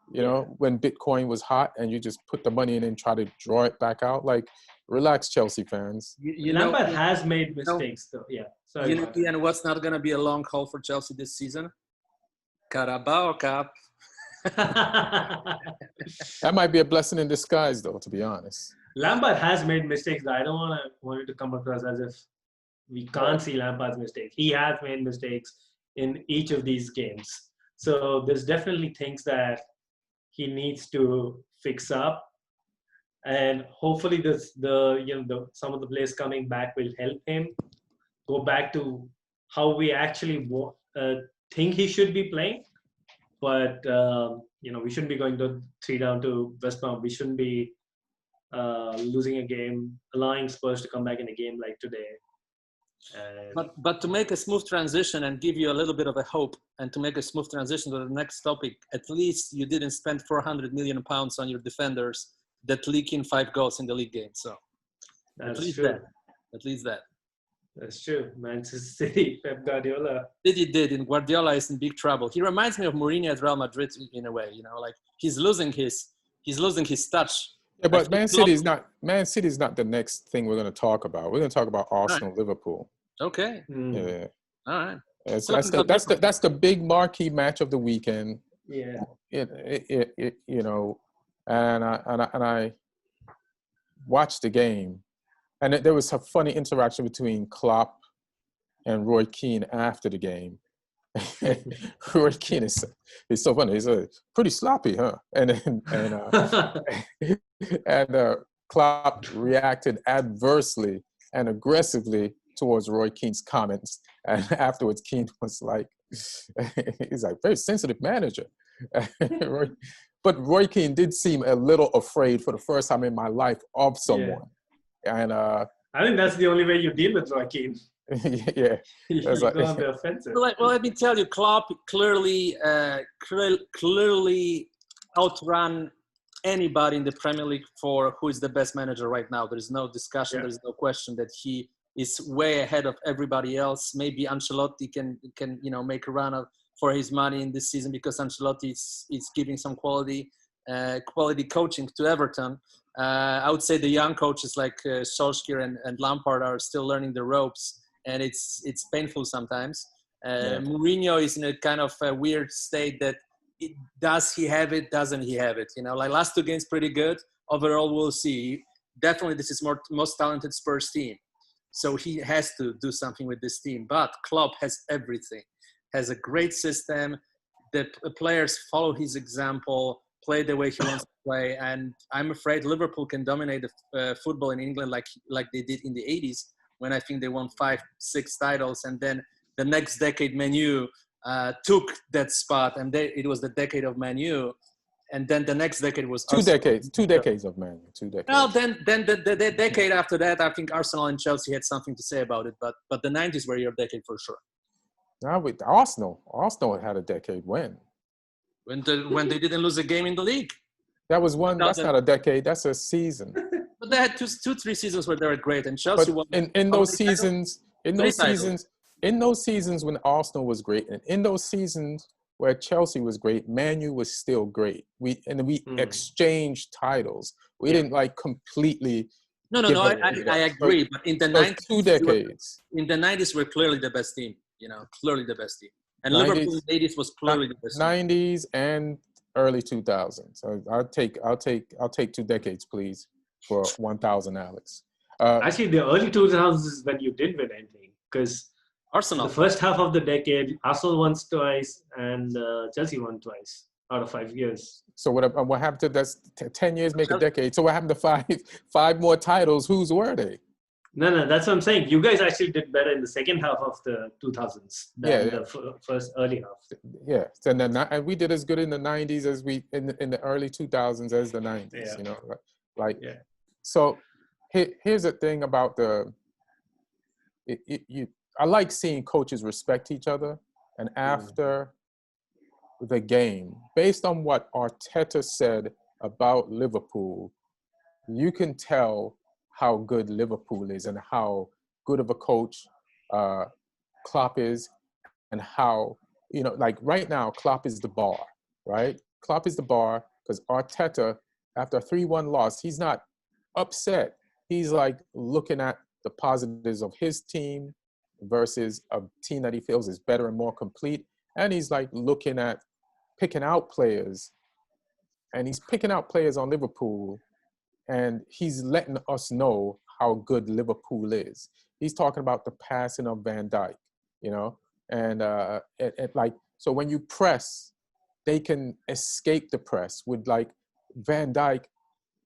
when Bitcoin was hot and you just put the money in and try to draw it back out. Like, relax, Chelsea fans. Lampard has made mistakes, though. Yeah. Sorry. And what's not going to be a long haul for Chelsea this season? Carabao Cup. That might be a blessing in disguise, though, to be honest. Lampard has made mistakes. I don't want it to come across as if we can't see Lampard's mistakes. He has made mistakes in each of these games. So there's definitely things that he needs to fix up, and hopefully some of the players coming back will help him go back to how we actually think he should be playing. But we shouldn't be going to 3-down to West Brom. We shouldn't be losing a game, allowing Spurs to come back in a game like today. But to make a smooth transition and give you a little bit of a hope, and to make a smooth transition to the next topic, at least you didn't spend £400 million on your defenders that leak in 5 goals in the league game. So that's at least true. At least that. That's true. Manchester City, Pep Guardiola. And Guardiola is in big trouble. He reminds me of Mourinho at Real Madrid in a way. Like, he's losing his touch. Yeah, but Man City is not the next thing we're going to talk about. We're going to talk about Arsenal, right. Liverpool. Okay. Yeah. All right. That's the big marquee match of the weekend. Yeah. And I watched the game. And there was a funny interaction between Klopp and Roy Keane after the game. Roy Keane is so funny. He's pretty sloppy, huh? And Klopp reacted adversely and aggressively towards Roy Keane's comments. And afterwards, Keane was like, he's like, very sensitive manager. But Roy Keane did seem a little afraid for the first time in my life of someone. Yeah. And I think that's the only way you deal with Roy Keane. Yeah. You go on the offensive. Well, let me tell you, Klopp clearly outrun anybody in the Premier League for who is the best manager right now. There is no discussion. Yeah. There is no question that he is way ahead of everybody else. Maybe Ancelotti can make a run for his money in this season, because Ancelotti is giving some quality coaching to Everton. I would say the young coaches like Solskjaer and Lampard are still learning the ropes, and it's painful sometimes. Mourinho is in a kind of a weird state that does he have it, doesn't he have it? Like last 2 games pretty good. Overall, we'll see. Definitely this is most talented Spurs team. So he has to do something with this team. But Klopp has everything. Has a great system, the players follow his example, play the way he wants to play. And I'm afraid Liverpool can dominate the football in England like they did in the 80s, when I think they won 5-6 titles. And then the next decade, Man U took that spot, and it was the decade of Man U. And then the next decade was two decades of Man U, 2 decades. Well, then the decade after that, I think Arsenal and Chelsea had something to say about it. But the 90s were your decade for sure. Now with Arsenal had a decade when they didn't lose a game in the league. That was one. That's not a decade. That's a season. But they had 2-3 seasons where they were great, and Chelsea won. In those seasons when Arsenal was great, and in those seasons where Chelsea was great, Man U was still great. We exchanged titles. We didn't like completely. No. I agree. But in the 90s, 2 decades. In the 90s, we're clearly the best team. Clearly the best team. And 90s, Liverpool in the 80s was clearly the best team. 90s and early 2000s. So I'll take 2 decades, please, for 1,000, Alex. Actually, the early 2000s is when you did win anything, because Arsenal. The first half of the decade, Arsenal won twice and Chelsea won twice out of 5 years. So what happened to that's 10 years make a decade? So what happened to five more titles? Whose were they? No, that's what I'm saying. You guys actually did better in the second half of the 2000s than the first early half. Yeah, and we did as good in the 90s as we in the early 2000s as the 90s. Yeah. So here's the thing about I like seeing coaches respect each other, and after the game, based on what Arteta said about Liverpool, you can tell how good Liverpool is and how good of a coach Klopp is, and how, like right now, Klopp is the bar, right? Klopp is the bar because Arteta, after a 3-1 loss, he's not upset. He's like looking at the positives of his team versus a team that he feels is better and more complete. And he's like looking at picking out players, and he's picking out players on Liverpool, and he's letting us know how good Liverpool is. He's talking about the passing of Van Dijk, and so when you press, they can escape the press with like Van Dijk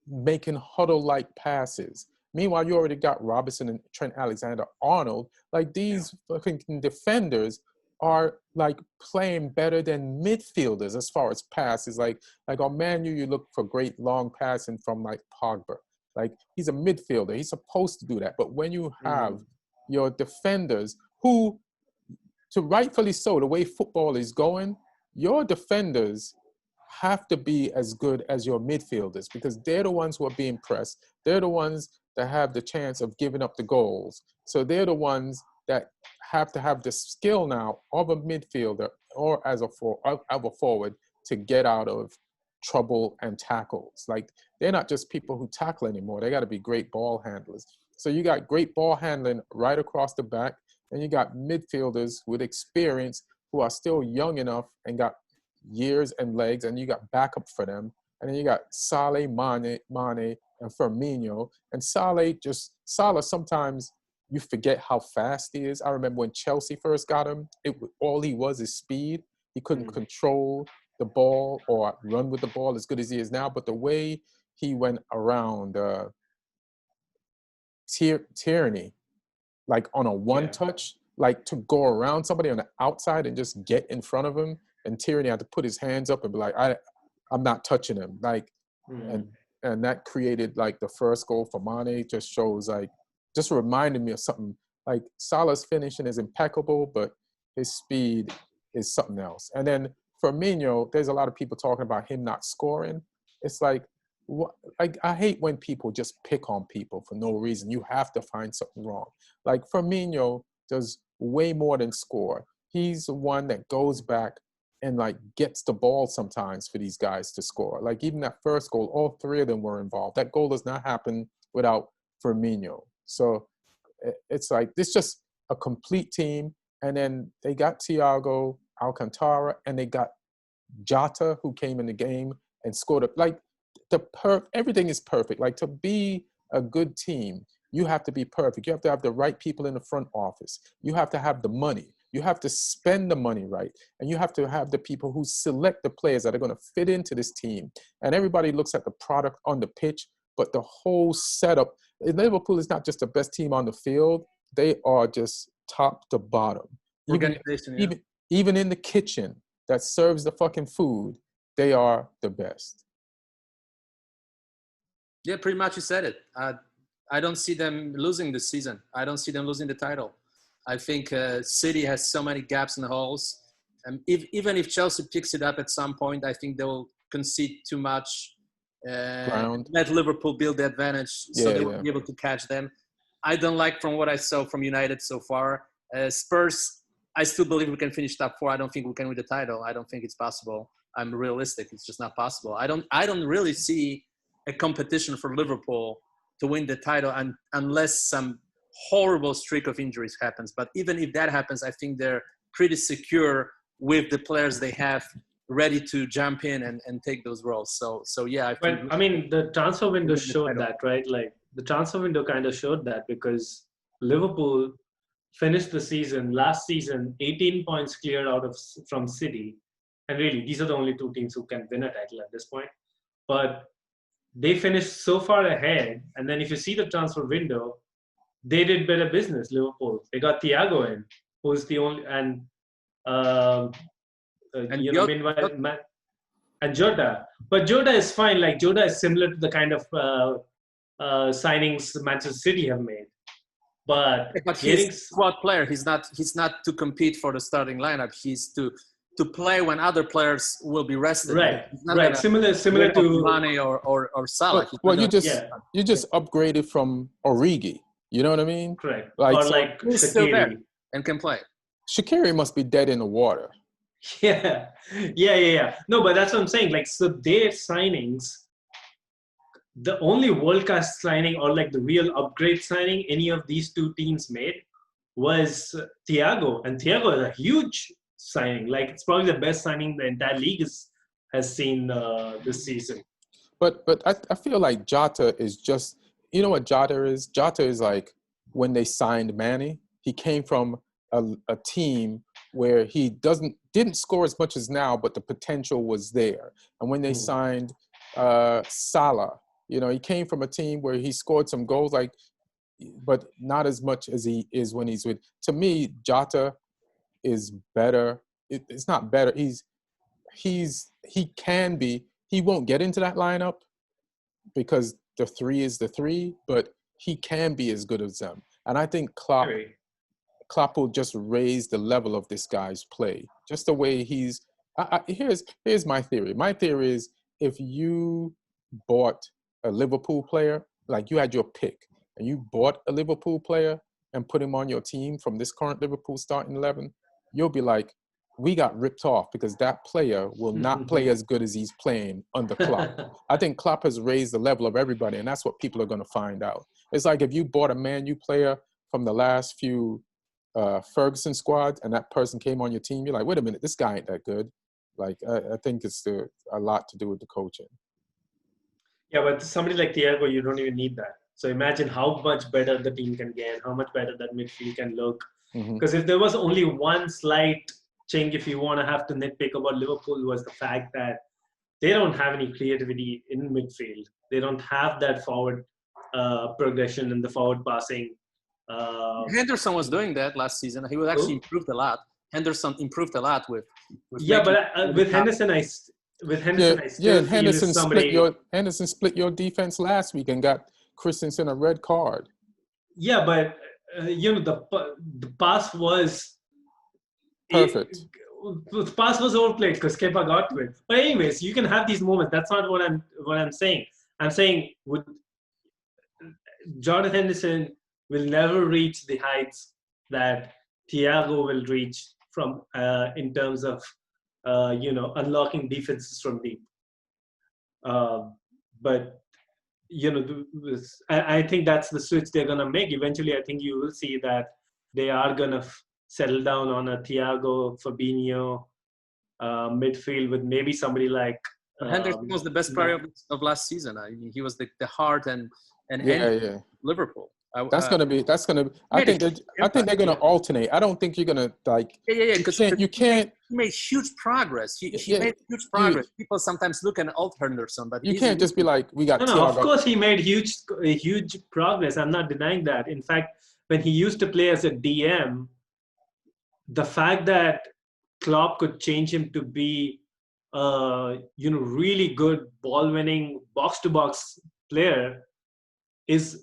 making huddle-like passes. Meanwhile, you already got Robertson and Trent Alexander-Arnold. Like these fucking defenders are like playing better than midfielders as far as passes. Like on Man U, you look for great long passing from like Pogba. Like he's a midfielder. He's supposed to do that. But when you have your defenders who, to rightfully so, the way football is going, your defenders have to be as good as your midfielders, because they're the ones who are being pressed. They're the ones that have the chance of giving up the goals. So they're the ones that have to have the skill now of a midfielder or as a forward to get out of trouble and tackles. Like they're not just people who tackle anymore. They got to be great ball handlers. So you got great ball handling right across the back, and you got midfielders with experience who are still young enough and got years and legs, and you got backup for them. And then you got Salah, Mane, and Firmino. And Salah, sometimes you forget how fast he is. I remember when Chelsea first got him, all he was is speed. He couldn't control the ball or run with the ball as good as he is now. But the way he went around Tierney, like on a one-touch, like to go around somebody on the outside and just get in front of him, and Tierney had to put his hands up and be like, I'm not touching him. Like, and that created like the first goal for Mane. Just reminded me of something. Like Salah's finishing is impeccable, but his speed is something else. And then Firmino, there's a lot of people talking about him not scoring. It's like, I hate when people just pick on people for no reason. You have to find something wrong. Like Firmino does way more than score. He's the one that goes back and like gets the ball sometimes for these guys to score. Like even that first goal, all 3 of them were involved. That goal does not happen without Firmino. So it's like, this just a complete team. And then they got Thiago Alcantara, and they got Jota, who came in the game and scored everything is perfect. Like to be a good team, you have to be perfect. You have to have the right people in the front office. You have to have the money. You have to spend the money right. And you have to have the people who select the players that are going to fit into this team. And everybody looks at the product on the pitch, but the whole setup. Liverpool is not just the best team on the field. They are just top to bottom. Even in the kitchen that serves the fucking food, they are the best. Yeah, pretty much you said it. I don't see them losing this season. I don't see them losing the title. I think City has so many gaps in the holes. And even if Chelsea picks it up at some point, I think they'll concede too much. Let Liverpool build the advantage so they won't be able to catch them. I don't like from what I saw from United so far. Spurs, I still believe we can finish top 4. I don't think we can win the title. I don't think it's possible. I'm realistic. It's just not possible. I don't really see a competition for Liverpool to win the title unless some horrible streak of injuries happens. But even if that happens, I think they're pretty secure with the players they have ready to jump in and take those roles. So yeah. I mean, the transfer window showed that, right? Like the transfer window kind of showed that, because Liverpool finished the season last season 18 points clear from City. And really, these are the only two teams who can win a title at this point. But they finished so far ahead. And then if you see the transfer window, they did better business, Liverpool. They got Thiago in, who's the only, and meanwhile, and Jota. But Jota is fine. Like Jota is similar to the kind of signings Manchester City have made. But he's a squad player. He's not to compete for the starting lineup. He's to play when other players will be rested. Right. Similar to Mane or Salah. Well, you just upgraded from Origi. You know what I mean? Correct. Like he's still there and can play. Shaqiri must be dead in the water. Yeah. No, but that's what I'm saying. Like, so their signings, the only world-class signing or like the real upgrade signing any of these two teams made was Thiago. And Thiago is a huge signing. Like, it's probably the best signing the entire league has seen this season. But I feel like Jota is just, you know what Jota is? Jota is like when they signed Manny, he came from a team where he didn't score as much as now, but the potential was there. And when they signed Salah, you know, he came from a team where he scored some goals, but not as much as he is when he's with. To me, Jota is better. It's not better. He can be. He won't get into that lineup because the 3 is the 3, but he can be as good as them. And I think Klopp will just raise the level of this guy's play. Just the way he's... Here's my theory. My theory is if you bought a Liverpool player, like you had your pick, and you bought a Liverpool player and put him on your team from this current Liverpool starting 11, you'll be like, we got ripped off because that player will not play as good as he's playing under Klopp. I think Klopp has raised the level of everybody, and that's what people are going to find out. It's like if you bought a Man U player from the last few Ferguson squads and that person came on your team, you're like, wait a minute, this guy ain't that good. Like, I think it's a lot to do with the coaching. Yeah, but somebody like Thiago, you don't even need that. So imagine how much better the team can get, how much better that midfield can look. Because if there was only one slight change, if you want to have to nitpick about Liverpool, was the fact that they don't have any creativity in midfield. They don't have that forward progression and the forward passing. Henderson was doing that last season. He was actually improved a lot. Henderson improved a lot with Henderson, Henderson split your defense last week and got Christensen a red card. Yeah, but the pass was perfect. The pass was overplayed because Kepa got to it. But anyways, you can have these moments. That's not what I'm saying. I'm saying Jordan Henderson will never reach the heights that Thiago will reach from in terms of unlocking defenses from deep. But I think that's the switch they're gonna make. Eventually, I think you will see that they are gonna settle down on a Thiago, Fabinho midfield with maybe somebody like. Henderson was the best player of last season. I mean, he was the heart and Liverpool. That's gonna be. I think they're gonna alternate. I don't think you're gonna like. Yeah. You can't. He made huge progress. He made huge progress. People sometimes look at Alt Henderson, but you can't just be like, we got. No. Of course, he made huge progress. I'm not denying that. In fact, when he used to play as a DM, the fact that Klopp could change him to be, really good ball-winning box-to-box player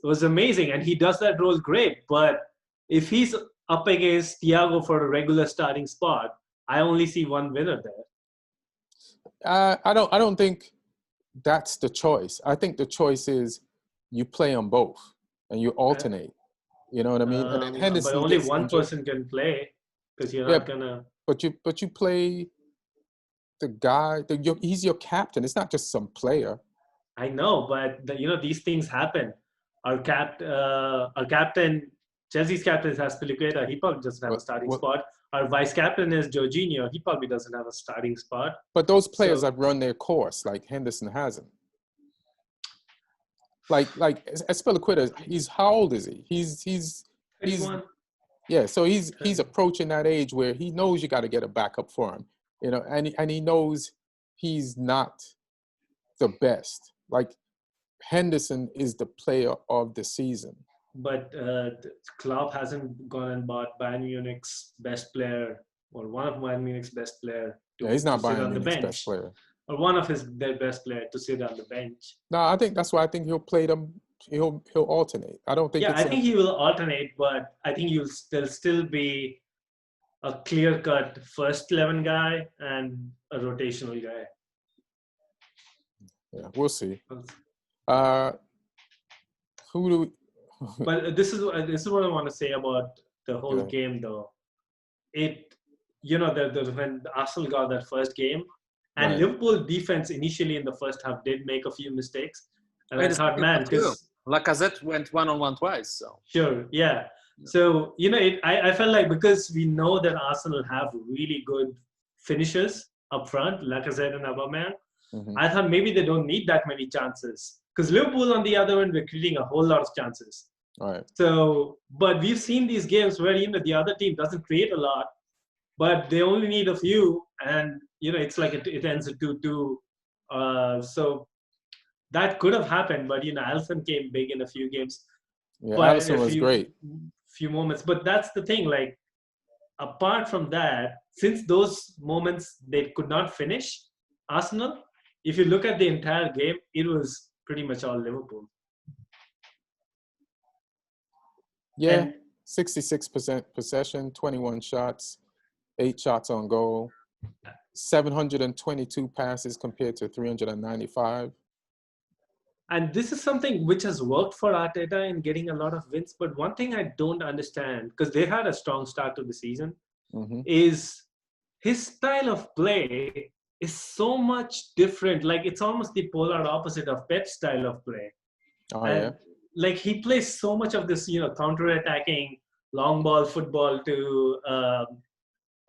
was amazing, and he does that role great. But if he's up against Thiago for a regular starting spot, I only see one winner there. I don't think that's the choice. I think the choice is you play them both and you alternate. You know what I mean? And then Henderson, but only one person can play because you're not gonna. But you play the guy. He's your captain. It's not just some player. I know, but these things happen. Our captain, Chelsea's captain is Azpilicueta. He probably doesn't have a starting spot. Our vice captain is Jorginho. He probably doesn't have a starting spot. But those players have run their course, like Henderson hasn't. Like Azpilicueta, how old is he? He's 31. Yeah, so he's approaching that age where he knows you got to get a backup for him, and he knows he's not the best. Like Henderson is the player of the season. But Klopp hasn't gone and bought Bayern Munich's best player or one of Bayern Munich's best player he's not Bayern Munich's best player. Or one of their best player to sit on the bench. No, I think that's why I think he'll play them. He'll alternate. I don't think. Yeah, I think he will alternate, but I think there'll still be a clear-cut first 11 guy and a rotational guy. Yeah, we'll see. Who do we? But this is what I want to say about the whole game, though. When Arsenal got that first game, and Liverpool defense initially in the first half did make a few mistakes, and I thought, man, because Lacazette went one-on-one twice. So sure, yeah. So I felt like because we know that Arsenal have really good finishers up front, Lacazette and Aubameyang, I thought maybe they don't need that many chances. Because Liverpool, on the other end, were creating a whole lot of chances. Right. So, but we've seen these games where the other team doesn't create a lot, but they only need a few, and it's like it ends at 2-2. So that could have happened, but Alisson came big in a few games. Yeah, Alisson was great. Few moments, but that's the thing. Like, apart from that, since those moments they could not finish, Arsenal. If you look at the entire game, it was pretty much all Liverpool. Yeah, 66% possession, 21 shots, 8 shots on goal, 722 passes compared to 395. And this is something which has worked for Arteta in getting a lot of wins. But one thing I don't understand, because they had a strong start to the season, is his style of play is so much different. Like, it's almost the polar opposite of Pep's style of play. Like, he plays so much of this, counter-attacking long ball football to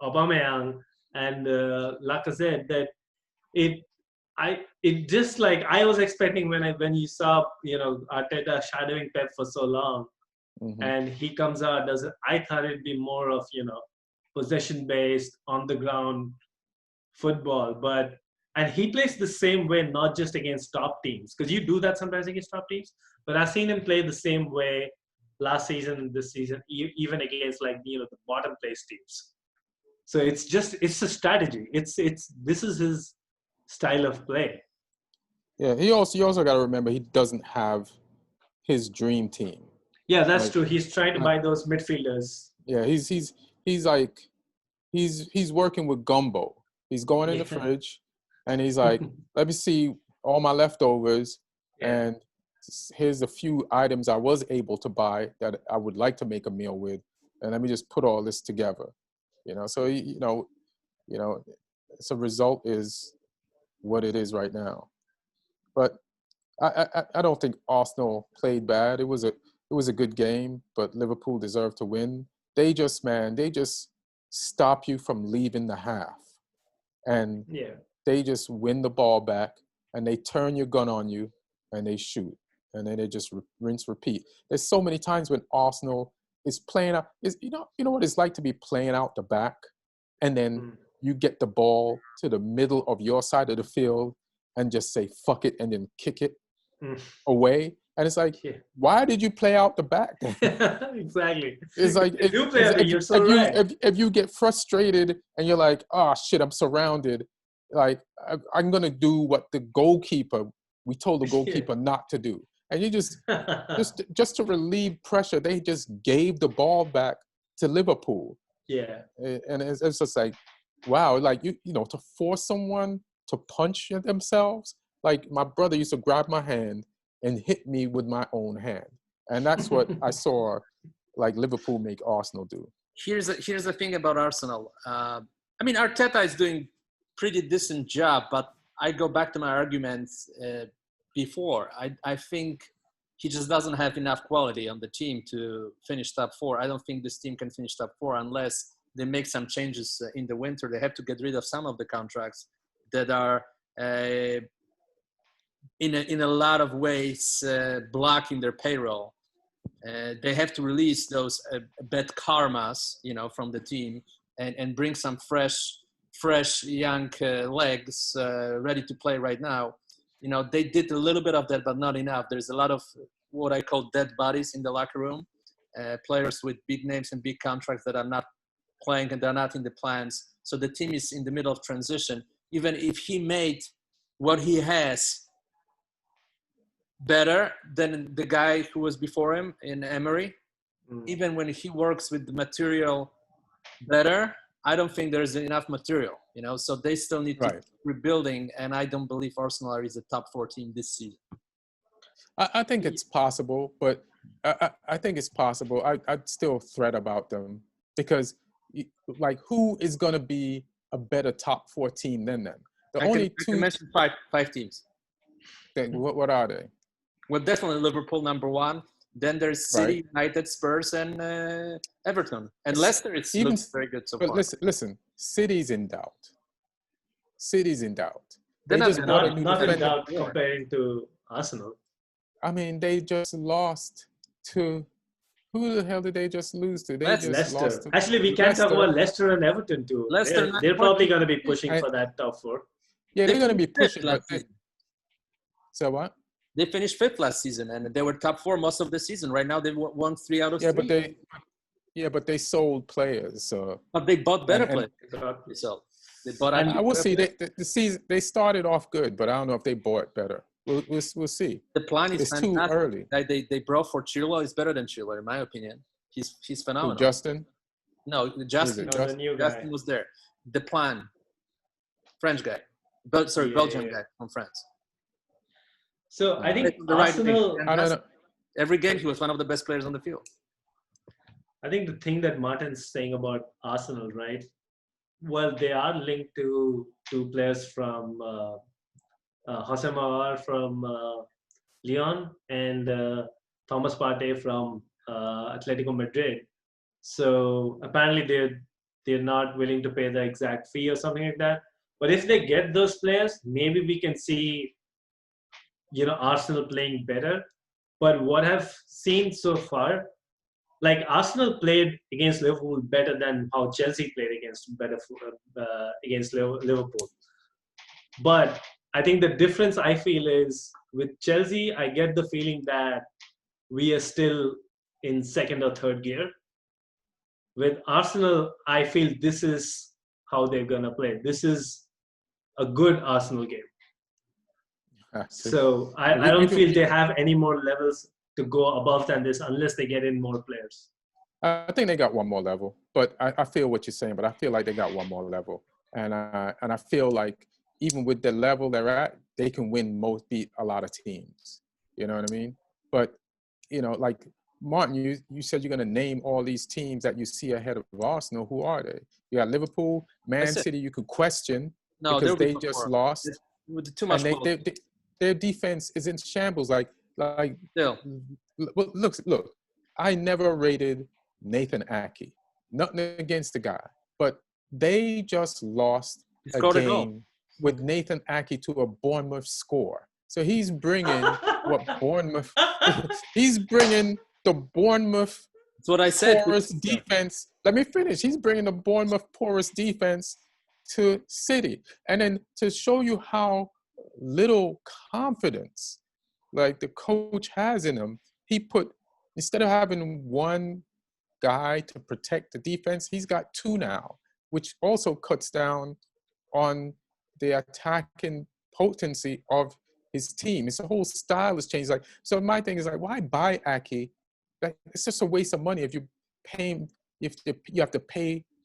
Aubameyang and Lacazette that it just like I was expecting when you saw Arteta shadowing Pep for so long, and he comes out I thought it'd be more of possession based on the ground football, and he plays the same way, not just against top teams, because you do that sometimes against top teams, but I've seen him play the same way last season and this season, even against the bottom place teams. So it's a strategy. This is his style of play. Yeah, you also got to remember he doesn't have his dream team. Yeah, that's true. He's trying to buy those midfielders. Yeah, he's working with gumbo. He's going in the fridge, and he's like, let me see all my leftovers, and here's a few items I was able to buy that I would like to make a meal with, and let me just put all this together. So so result is what it is right now. But I don't think Arsenal played bad. It was a good game, but Liverpool deserved to win. They just stop you from leaving the half, and they just win the ball back, and they turn your gun on you, and they shoot, and then they just rinse, repeat. There's so many times when Arsenal is playing out. You know what it's like to be playing out the back, and then you get the ball to the middle of your side of the field and just say fuck it and then kick it away. And it's like, why did you play out the back? Exactly. It's like if you get frustrated and you're like, oh shit, I'm surrounded. Like I'm gonna do what the goalkeeper. We told the goalkeeper not to do, and you just to relieve pressure, they just gave the ball back to Liverpool. Yeah, and it's just like, wow, like you know, to force someone to punch themselves. Like my brother used to grab my hand and hit me with my own hand, and that's what I saw, like Liverpool make Arsenal do. Here's the thing about Arsenal. I mean, Arteta is doing pretty decent job, but I go back to my arguments before. I think he just doesn't have enough quality on the team to finish top 4. I don't think this team can finish top 4 unless they make some changes in the winter. They have to get rid of some of the contracts that are in a lot of ways blocking their payroll. They have to release those bad karmas, from the team and bring some fresh young legs ready to play right now. They did a little bit of that, but not enough. There's a lot of what I call dead bodies in the locker room, players with big names and big contracts that are not playing and they're not in the plans. So the team is in the middle of transition. Even if he made what he has better than the guy who was before him in Emery, even when he works with the material better, I don't think there's enough material, so they still need to keep rebuilding, and I don't believe Arsenal is a top 4 team this season. I think it's possible, but I think it's possible. I'd still fret about them because, like, who is going to be a better top 4 team than them? I can mention five teams. What are they? Well, definitely Liverpool, number 1. Then there's City, United, Spurs, and Everton. And Leicester, looks very good so far. But listen, City's in doubt. They're not in doubt comparing to Arsenal. I mean, they just lost to... Who the hell did they just lose to? Leicester. Actually, we can't talk about Leicester and Everton too. They're probably going to be pushing for that top 4. Yeah, they're going to be pushing. So what? They finished 5th last season, and they were top 4 most of the season. Right now, they won 3 out of 3. But they sold players. So. But they bought better players. So they bought. I will see. The season they started off good, but I don't know if they bought better. We'll see. The plan is it's fantastic. Too early. They brought for Chilwell is better than Chilwell, in my opinion. He's phenomenal. Who, Justin? No, Justin. The new guy. Justin was there. The plan. French guy. Belgian guy from France. So I think Arsenal. I don't know. Every game he was one of the best players on the field. I think the thing that Martin's saying about Arsenal, right? Well, they are linked to 2 players from Jose Mauer from Lyon and Thomas Partey from Atletico Madrid. So apparently they're not willing to pay the exact fee or something like that. But if they get those players, maybe we can see, Arsenal playing better. But what I've seen so far, like Arsenal played against Liverpool better than how Chelsea played against Liverpool. But I think the difference I feel is with Chelsea, I get the feeling that we are still in 2nd or 3rd gear. With Arsenal, I feel this is how they're going to play. This is a good Arsenal game. So I don't feel they have any more levels to go above than this unless they get in more players. I think they got one more level, but I feel what you're saying, but I feel like they got one more level. And I feel like even with the level they're at, they can beat a lot of teams. You know what I mean? But, like Martin, you said you're going to name all these teams that you see ahead of Arsenal. Who are they? You got Liverpool, Man City, you could question because they just lost. With too much their defense is in shambles. Look, I never rated Nathan Ake. Nothing against the guy, but they just lost a game with Nathan Ake to a Bournemouth score. So he's bringing what Bournemouth. He's bringing the Bournemouth. That's what I said. Porous defense. Let me finish. He's bringing the Bournemouth porous defense to City, and then to show you how little confidence like the coach has in him, he put, instead of having one guy to protect the defense, he's got two now, which also cuts down on the attacking potency of his team. It's a whole style has changed. Like, so my thing is like, why buy Ake? Like, it's just a waste of money if you pay him, if you have to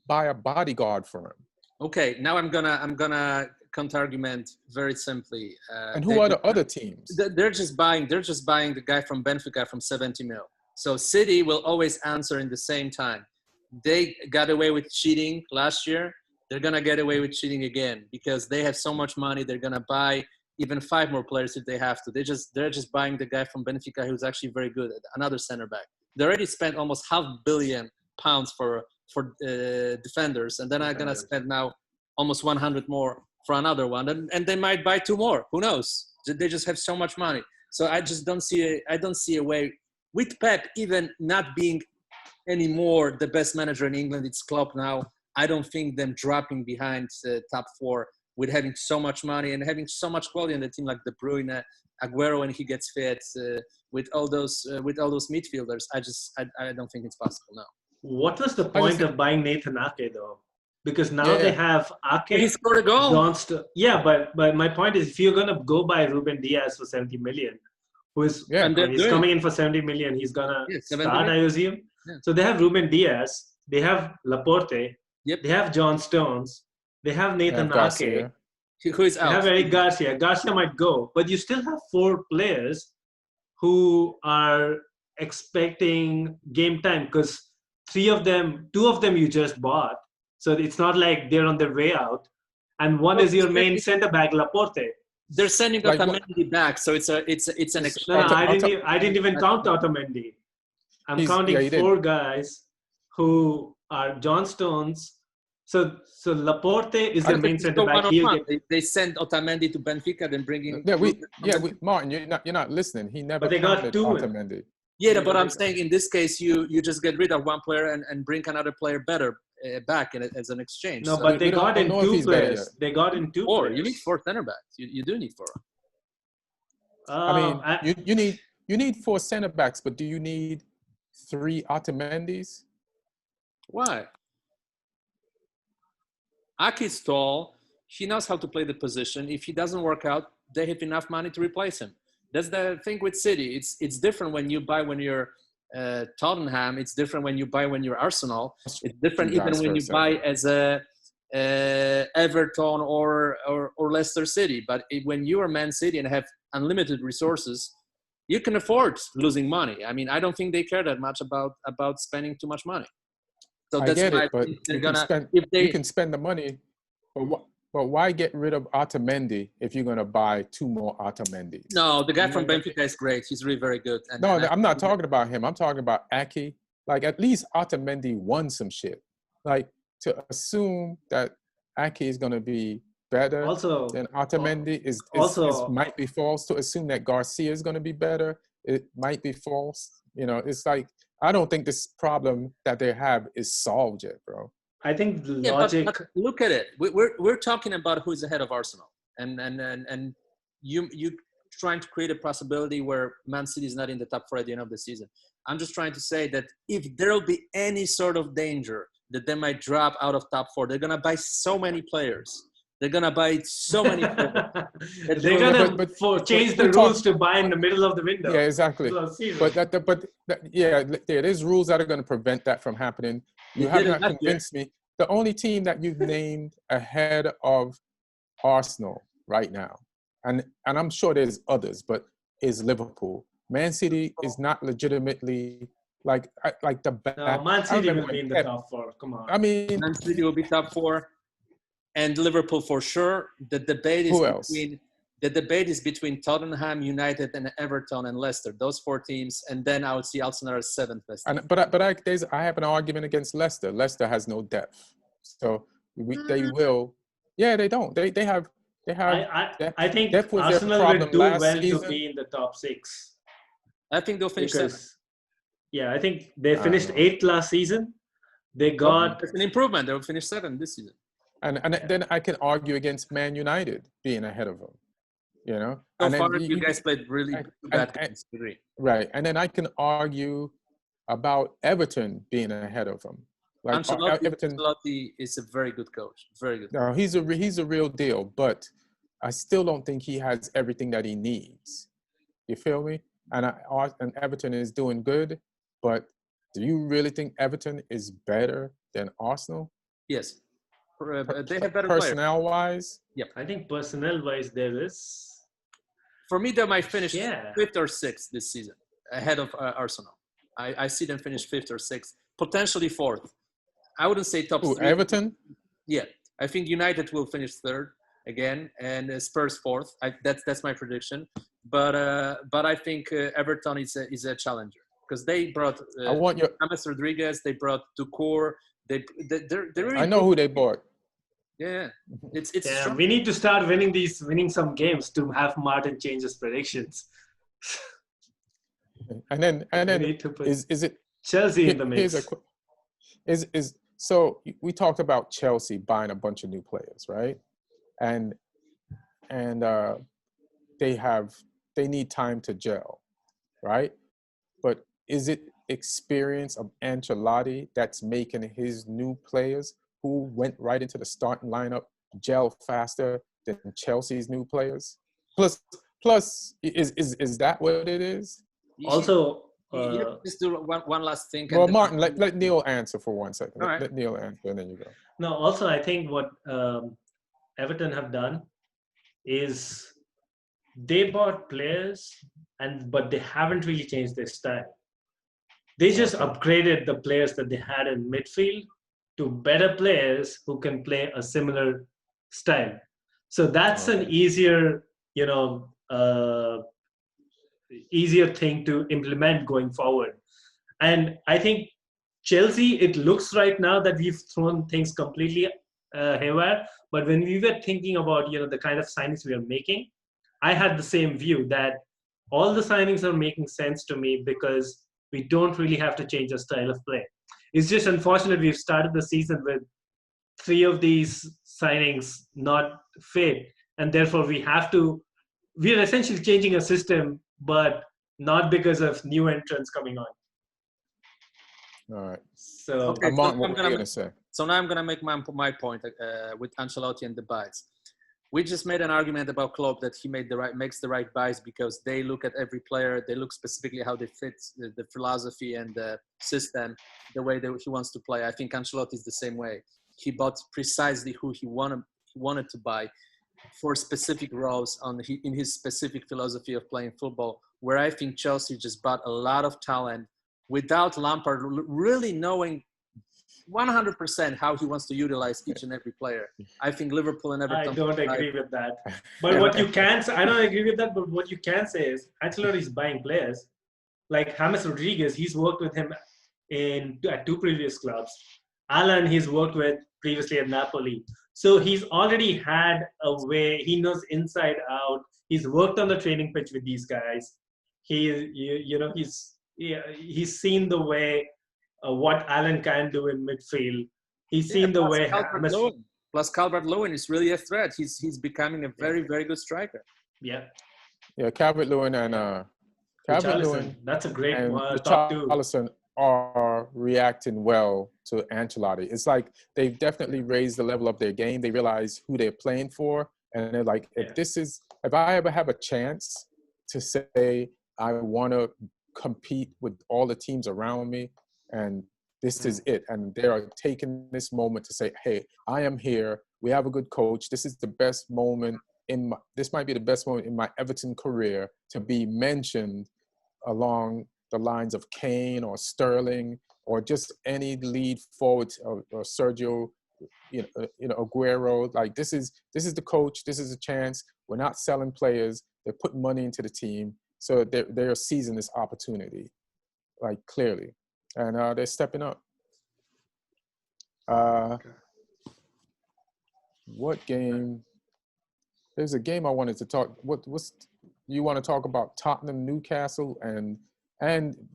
buy a bodyguard for him. Okay, now I'm gonna counter-argument very simply. And who are the other teams? They're just buying the guy from Benfica from 70 mil. So City will always answer in the same time. They got away with cheating last year. They're gonna get away with cheating again because they have so much money. They're gonna buy even 5 more players if they have to. They're just buying the guy from Benfica who's actually very good, another center back. They already spent almost £500 million for defenders, and then I'm gonna spend now almost 100 more for another one, and they might buy 2 more. Who knows? They just have so much money. So I just don't see a way with Pep even not being anymore the best manager in England. It's Klopp now. I don't think them dropping behind top 4 with having so much money and having so much quality in the team like De Bruyne, Aguero when he gets fit, with all those midfielders. I don't think it's possible now. What was the point of buying Nathan Ake though? Because now they have Ake. He scored a goal. But my point is, if you're gonna go buy Ruben Diaz for 70 million, he's coming in for 70 million, he's gonna start, I assume. Yeah. So they have Ruben Diaz, they have Laporte, they have John Stones, they have Nathan Ake, who is out. They have Eric Garcia. Garcia might go, but you still have 4 players who are expecting game time because 2 of them you just bought. So it's not like they're on their way out. And one is your main center back, Laporte. They're sending Otamendi back, so it's an exchange. No, I didn't even count Otamendi. I'm counting 4 guys who are John Stones. So Laporte is the main center back. They send Otamendi to Benfica, then bringing. Martin, you're not listening. He never. But they got 2 Otamendi. Yeah, but I'm saying in this case, you just get rid of one player and bring another player better back as an exchange. No, but they got in 2 players. They got in 2 4. players. You need 4 center backs. You do need 4. I mean, you need 4 center backs, but do you need 3 Otamendis? Why? Aki's tall. He knows how to play the position. If he doesn't work out, they have enough money to replace him. That's the thing with City. It's different when you buy when you're Tottenham. It's different when you buy when you're Arsenal. It's different even when you buy as a Everton or Leicester City. But when you are Man City and have unlimited resources, you can afford losing money. I mean, I don't think they care that much about spending too much money. So that's why but you can spend the money. But why get rid of Otamendi if you're going to buy 2 more Otamendis? No, the guy from Benfica is great. He's really very good. I'm not talking about him. I'm talking about Ake. Like, at least Otamendi won some shit. Like, to assume that Ake is going to be better than Otamendi is might be false. To assume that Garcia is going to be better, it might be false. You know, it's like, I don't think this problem that they have is solved yet, bro. I think the logic. But look at it. We're talking about who's ahead of Arsenal, and you trying to create a possibility where Man City is not in the top 4 at the end of the season. I'm just trying to say that if there will be any sort of danger that they might drop out of top 4, they're gonna buy so many players. They're gonna buy so many players. They're gonna change the rules to buy in the middle of the window. Yeah, exactly. There's rules that are going to prevent that from happening. You have not convinced me. The only team that you've named ahead of Arsenal right now, and I'm sure there's others, but is Liverpool. Man City is not legitimately like the best. No, Man City will be in the top 4. Come on. I mean, Man City will be top 4. And Liverpool for sure. The debate is between Tottenham, United, and Everton and Leicester. Those 4 teams, and then I would see Arsenal as 7th best. I have an argument against Leicester. Leicester has no depth, so they will. Yeah, they don't. They have They have. I think Depth was their Arsenal problem will do last well season. to be in the top 6. I think they'll finish seventh. Because, yeah, I think they I finished don't know. 8th last season. They got It's an improvement. They'll finish 7th this season. And then I can argue against Man United being ahead of them. You know, So and then far, you guys played really bad games. Right, and then I can argue about Everton being ahead of them. Like Ancelotti is a very good coach. Very good. No, he's a real deal, but I still don't think he has everything that he needs. You feel me? And Everton is doing good, but do you really think Everton is better than Arsenal? Yes. They have better personnel-wise? Yep. I think personnel-wise there is. For me, they might finish 5th or 6th this season, ahead of Arsenal. I see them finish 5th or 6th, potentially 4th. I wouldn't say top 3. Everton? Yeah. I think United will finish 3rd again, and Spurs 4th. That's my prediction. But I think Everton is a challenger because they brought James Rodriguez, they brought Ducour. They're really I know who they bought. Yeah, it's we need to start winning some games to have Martin change his predictions. and then is it Chelsea in the mix? So we talked about Chelsea buying a bunch of new players, right? And they need time to gel, right? But is it experience of Ancelotti that's making his new players who went right into the starting lineup gel faster than Chelsea's new players? Plus, is that what it is? Also, just do one last thing. Well, Martin, let Neil answer for 1 second. Right. Let Neil answer, and then you go. No, also I think what Everton have done is they bought players, but they haven't really changed their style. They just upgraded the players that they had in midfield to better players who can play a similar style. So that's an easier thing to implement going forward. And I think Chelsea, it looks right now that we've thrown things completely haywire. But when we were thinking about the kind of signings we are making, I had the same view that all the signings are making sense to me because we don't really have to change our style of play. It's just unfortunate we've started the season with 3 of these signings not fit, and therefore we're essentially changing a system, but not because of new entrants coming on. All right. So, Martin, what were you going to say? So now I'm going to make my point with Ancelotti and the buys. We just made an argument about Klopp that he makes the right buys because they look at every player, they look specifically how they fit the philosophy and the system, the way that he wants to play. I think Ancelotti is the same way. He bought precisely who he wanted to buy for specific roles in his specific philosophy of playing football, where I think Chelsea just bought a lot of talent without Lampard really knowing 100% how he wants to utilize each and every player. I think Liverpool and Everton. I don't agree with that. But what you can say, I don't agree with that, but what you can say is Ancelotti is buying players. Like James Rodriguez, he's worked with him at 2 previous clubs. Alan, he's worked with previously at Napoli. So he's already had a way, he knows inside out. He's worked on the training pitch with these guys. He's seen the way what Alan can do in midfield. He's seen the way. Plus Calvert-Lewin is really a threat. He's becoming a very, very good striker. Yeah. Yeah, Calvert-Lewin and Calvert-Lewin. That's a great and top 2. Richarlison are reacting well to Ancelotti. It's like they've definitely raised the level of their game. They realize who they're playing for, and they're like, if I ever have a chance to say I want to compete with all the teams around me, and this is it. And they are taking this moment to say, hey, I am here. We have a good coach. This is the best moment this might be the best moment in my Everton career to be mentioned along the lines of Kane or Sterling or just any lead forward or Sergio, Aguero. Like this is the coach. This is a chance. We're not selling players. They're putting money into the team. So they're seizing this opportunity, like clearly. And they're stepping up. What game there's a game I wanted to talk. What's you want to talk about? Tottenham, Newcastle, and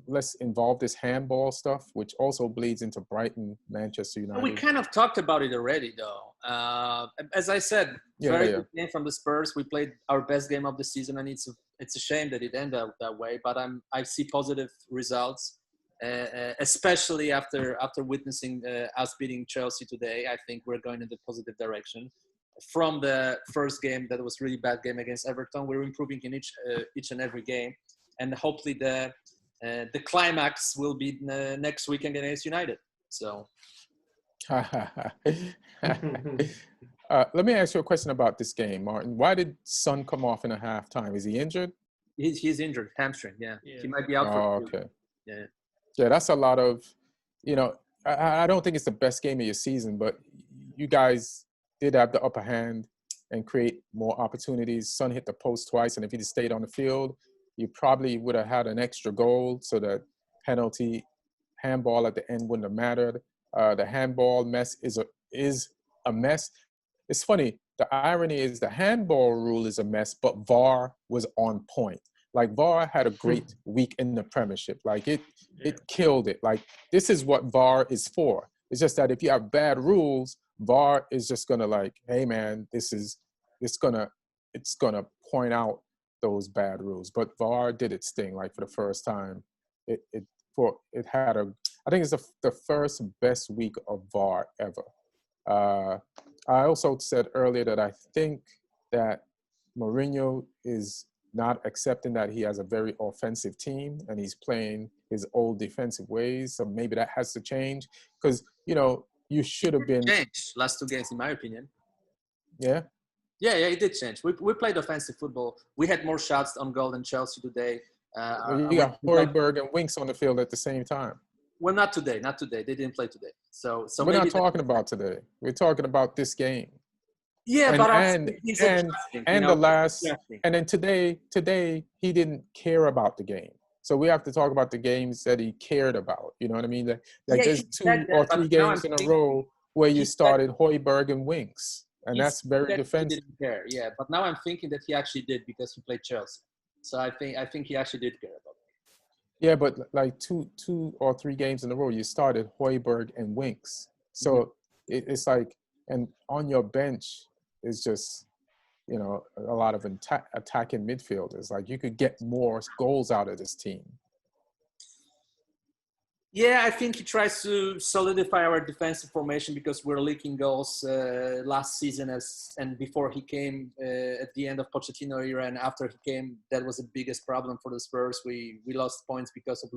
let's involve this handball stuff, which also bleeds into Brighton, Manchester United. We kind of talked about it already, though. As I said, very good game from the Spurs. We played our best game of the season, and it's a shame that it ended up that way. But I see positive results, especially after witnessing us beating Chelsea today. I think we're going in the positive direction. From the first game, that was really bad game against Everton, we're improving in each and every game, and hopefully the climax will be next weekend against United. So, let me ask you a question about this game, Martin. Why did Son come off in a halftime? Is he injured? He's injured, hamstring. Yeah, he might be out for. Okay. Yeah, that's a lot of, I don't think it's the best game of your season, but you guys did have the upper hand and create more opportunities. Son hit the post twice, and if he'd stayed on the field, you probably would have had an extra goal, so that handball at the end wouldn't have mattered. The handball mess is a mess. It's funny. The irony is the handball rule is a mess, but VAR was on point. Like VAR had a great week in the Premiership. Like it killed it. Like this is what VAR is for. It's just that if you have bad rules, VAR is just gonna like, hey man, it's gonna point out those bad rules. But VAR did its thing. Like for the first time, I think it's the first best week of VAR ever. I also said earlier that I think that Mourinho is not accepting that he has a very offensive team and he's playing his old defensive ways. So maybe that has to change, because you should have been changed last two games, in my opinion. Yeah, it did change. We played offensive football. We had more shots on goal than Chelsea today. You got Højbjerg and Winks on the field at the same time. Well, not today. They didn't play today. So we're not talking about today. We're talking about this game. Yeah, and then today he didn't care about the game. So we have to talk about the games that he cared about. You know what I mean? Like there's 2 or 3 games in a row where you started Højbjerg and Winks, and that's very defensive. He didn't care, yeah. But now I'm thinking that he actually did, because he played Chelsea. So I think he actually did care about it. Yeah, but like 2 or 3 games in a row, you started Højbjerg and Winks. So it's like, and on your bench is just, a lot of attacking midfielders. Like you could get more goals out of this team. Yeah, I think he tries to solidify our defensive formation, because we're leaking goals last season and before he came at the end of Pochettino era, and after he came, that was the biggest problem for the Spurs. We lost points because of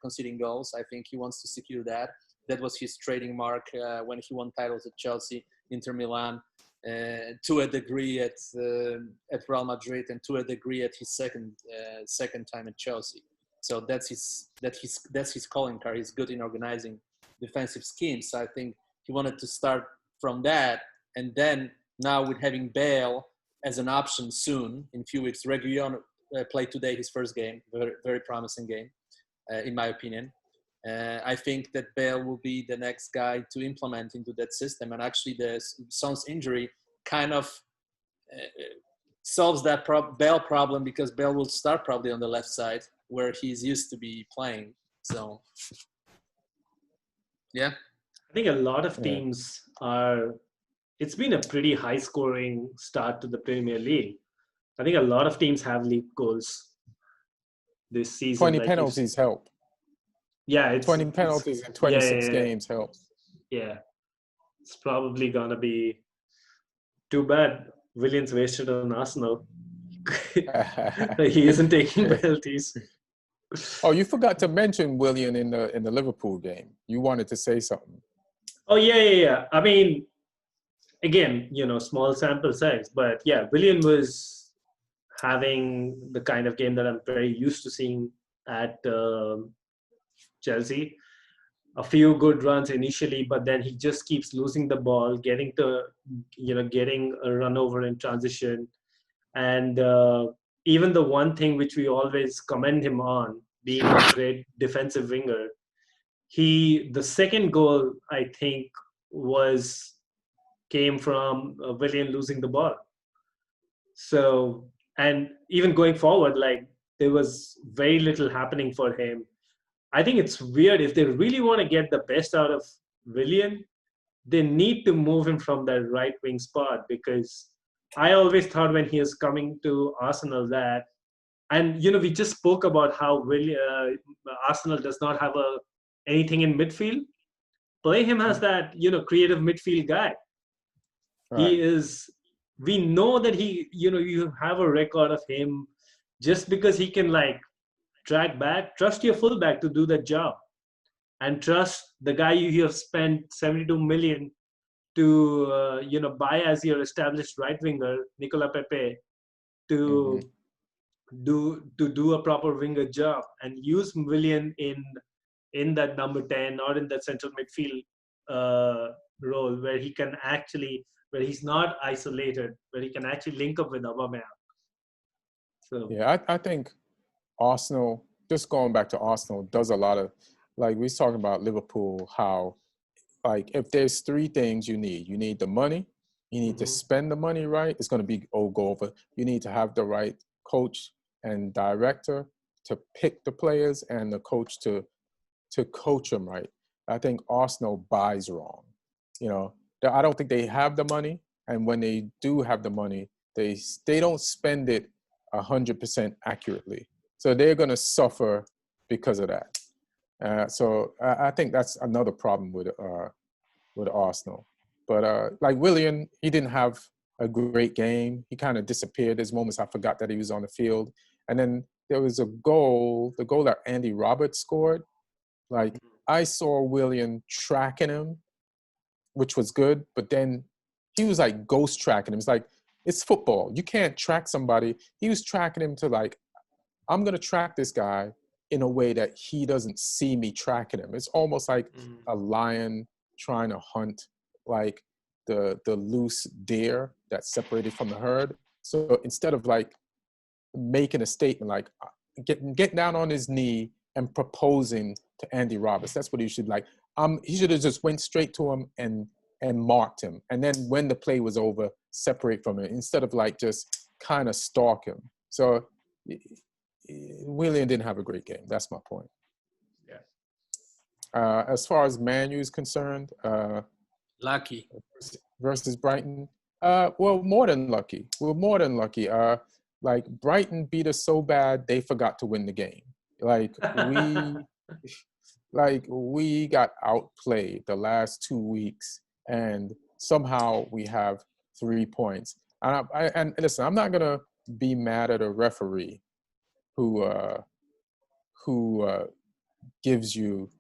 conceding goals. I think he wants to secure that. That was his trading mark when he won titles at Chelsea, Inter Milan, to a degree at Real Madrid, and to a degree at his second time at Chelsea. So that's his calling card. He's good in organizing defensive schemes. So I think he wanted to start from that, and then now with having Bale as an option soon, in a few weeks. Reguilon played today his first game, very, very promising game, in my opinion. I think that Bale will be the next guy to implement into that system, and actually the Son's injury kind of solves that Bale problem, because Bale will start probably on the left side, where he's used to be playing. So, yeah. I think a lot of teams it's been a pretty high-scoring start to the Premier League. I think a lot of teams have leaked goals this season. 20 penalties help. Yeah, 20 penalties in 26 games helps. Yeah. It's probably going to be too bad Willian's wasted on Arsenal. He isn't taking penalties. Oh, you forgot to mention Willian in the Liverpool game. You wanted to say something. Oh, yeah. I mean, again, small sample size. But yeah, Willian was having the kind of game that I'm very used to seeing at Chelsea. A few good runs initially, but then he just keeps losing the ball, getting a run over in transition. And even the one thing which we always commend him on, being a great defensive winger, the second goal, I think, came from Willian losing the ball. So, and even going forward, like there was very little happening for him. I think it's weird if they really want to get the best out of Willian, they need to move him from that right wing spot, because I always thought when he was coming to Arsenal that, and we just spoke about how Arsenal does not have anything in midfield. Play him as that creative midfield guy. Right. He is. We know that you have a record of him just because he can like track back. Trust your fullback to do that job, and trust the guy you have spent 72 million to buy as your established right winger, Nicola Pepe, to do a proper winger job, and use Willian in that number 10 or in that central midfield role where he's not isolated, where he can actually link up with Aubameyang. So yeah, I think Arsenal, just going back to Arsenal, does a lot of, like we was talking about Liverpool, how like if there's three things you need the money, you need to spend the money right. It's going to be go over. You need to have the right coach and director to pick the players, and the coach to coach them right. I think Arsenal buys wrong. I don't think they have the money, and when they do have the money, they don't spend it 100% accurately. So they're going to suffer because of that. So I think that's another problem with Arsenal. But like Willian, he didn't have a great game. He kind of disappeared. There's moments I forgot that he was on the field. And then there was the goal that Andy Roberts scored. Like I saw Willian tracking him, which was good. But then he was like ghost tracking him. It's like, it's football. You can't track somebody. He was tracking him to like, I'm going to track this guy in a way that he doesn't see me tracking him. It's almost like a lion trying to hunt like the loose deer that's separated from the herd. So instead of like making a statement, like getting down on his knee and proposing to Andy Roberts, that's what he should like. He should have just went straight to him and marked him. And then when the play was over, separate from it instead of like just kind of stalk him. So Willian didn't have a great game. That's my point. Yeah. As far as Man U is concerned, lucky versus Brighton. Well, more than lucky. Like Brighton beat us so bad they forgot to win the game. We got outplayed the last 2 weeks, and somehow we have 3 points. And listen, I'm not gonna be mad at a referee who gives you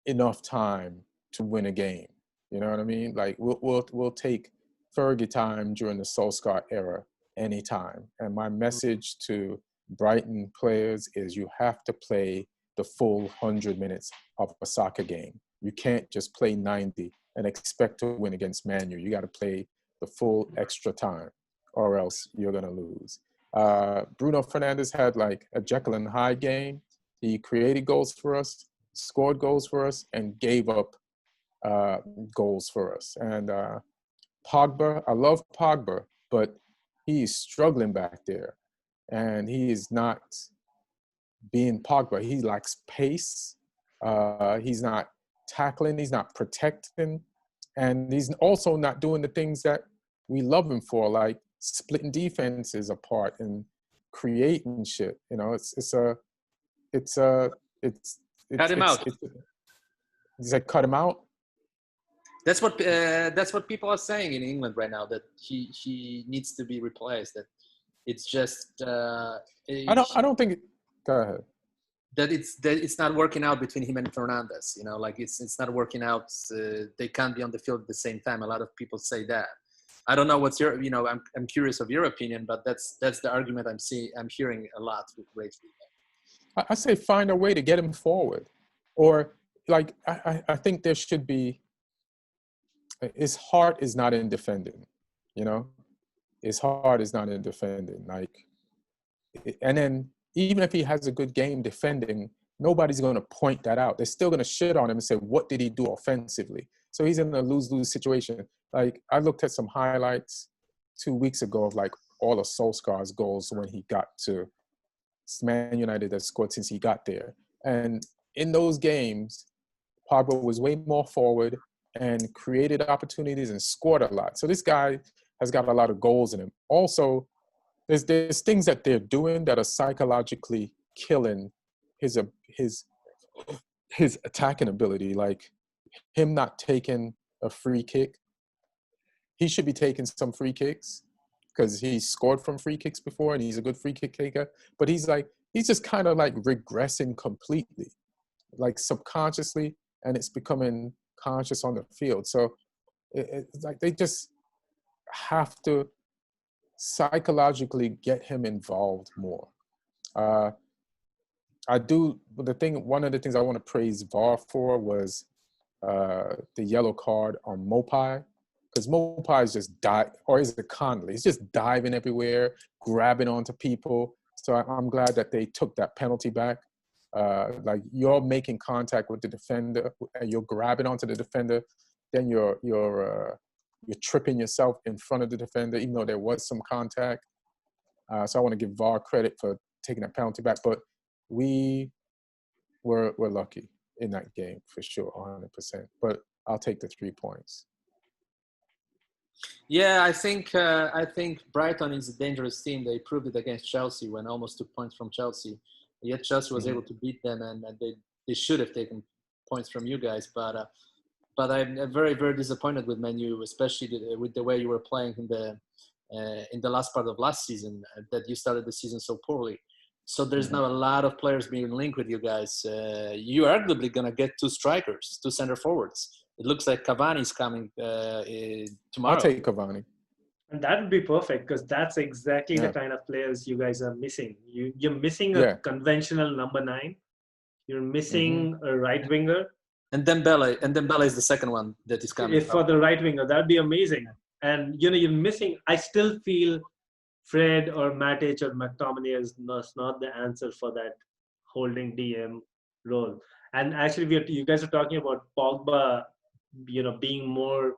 enough time to win a game. You know what I mean? Like we'll take Fergie time during the Solskjaer era anytime. And my message to Brighton players is you have to play the full 100 minutes of a soccer game. You can't just play 90 and expect to win against Man U. You got to play the full extra time, or else you're gonna lose. Bruno Fernandes had like a Jekyll and Hyde game. He created goals for us, scored goals for us, and gave up goals for us. And Pogba, I love Pogba, but he's struggling back there. And he is not being Pogba. He lacks pace. He's not tackling. He's not protecting. And he's also not doing the things that we love him for, like splitting defenses apart and creating shit. Cut him out. He's like, cut him out. That's what people are saying in England right now, that he needs to be replaced. That it's just. I don't think. Go ahead. That it's not working out between him and Fernandes. Like it's not working out. They can't be on the field at the same time. A lot of people say that. I don't know what's your. I'm curious of your opinion, but that's the argument I'm hearing a lot lately. I say find a way to get him forward, or like I think there should be. His heart is not in defending, His heart is not in defending. And then even if he has a good game defending, nobody's going to point that out. They're still going to shit on him and say, what did he do offensively? So he's in a lose-lose situation. Like, I looked at some highlights 2 weeks ago of, like, all of Solskjaer's goals when he got to Man United that scored since he got there. And in those games, Pogba was way more forward and created opportunities and scored a lot. So this guy has got a lot of goals in him. Also, there's things that they're doing that are psychologically killing his attacking ability, like him not taking a free kick. He should be taking some free kicks because he's scored from free kicks before and he's a good free kick taker. But he's just kind of like regressing completely, like subconsciously, and it's becoming conscious on the field. So it's like they just have to psychologically get him involved more. One of the things I want to praise VAR for was the yellow card on Mopai, because Mopai is just or is it Conley? He's just diving everywhere, grabbing onto people. So I'm glad that they took that penalty back. Like you're making contact with the defender, and you're grabbing onto the defender, then you're tripping yourself in front of the defender, even though there was some contact. So I want to give VAR credit for taking that penalty back, but we were lucky in that game for sure, 100%. But I'll take the 3 points. Yeah, I think Brighton is a dangerous team. They proved it against Chelsea when almost 2 points from Chelsea. Yet Chelsea was able to beat them, and they should have taken points from you guys. But I'm very, very disappointed with Man U, especially with the way you were playing in the last part of last season, that you started the season so poorly. So there's now a lot of players being linked with you guys. You're arguably going to get 2 strikers, 2 center forwards. It looks like Cavani is coming tomorrow. I'll take Cavani. And that would be perfect, because that's exactly the kind of players you guys are missing. You're missing a conventional number 9. You're missing a right winger. And Dembele is the second one that is coming. If for the right winger, that'd be amazing. And you're missing. I still feel Fred or Matic or McTominay is not the answer for that holding DM role. And actually, you guys are talking about Pogba, being more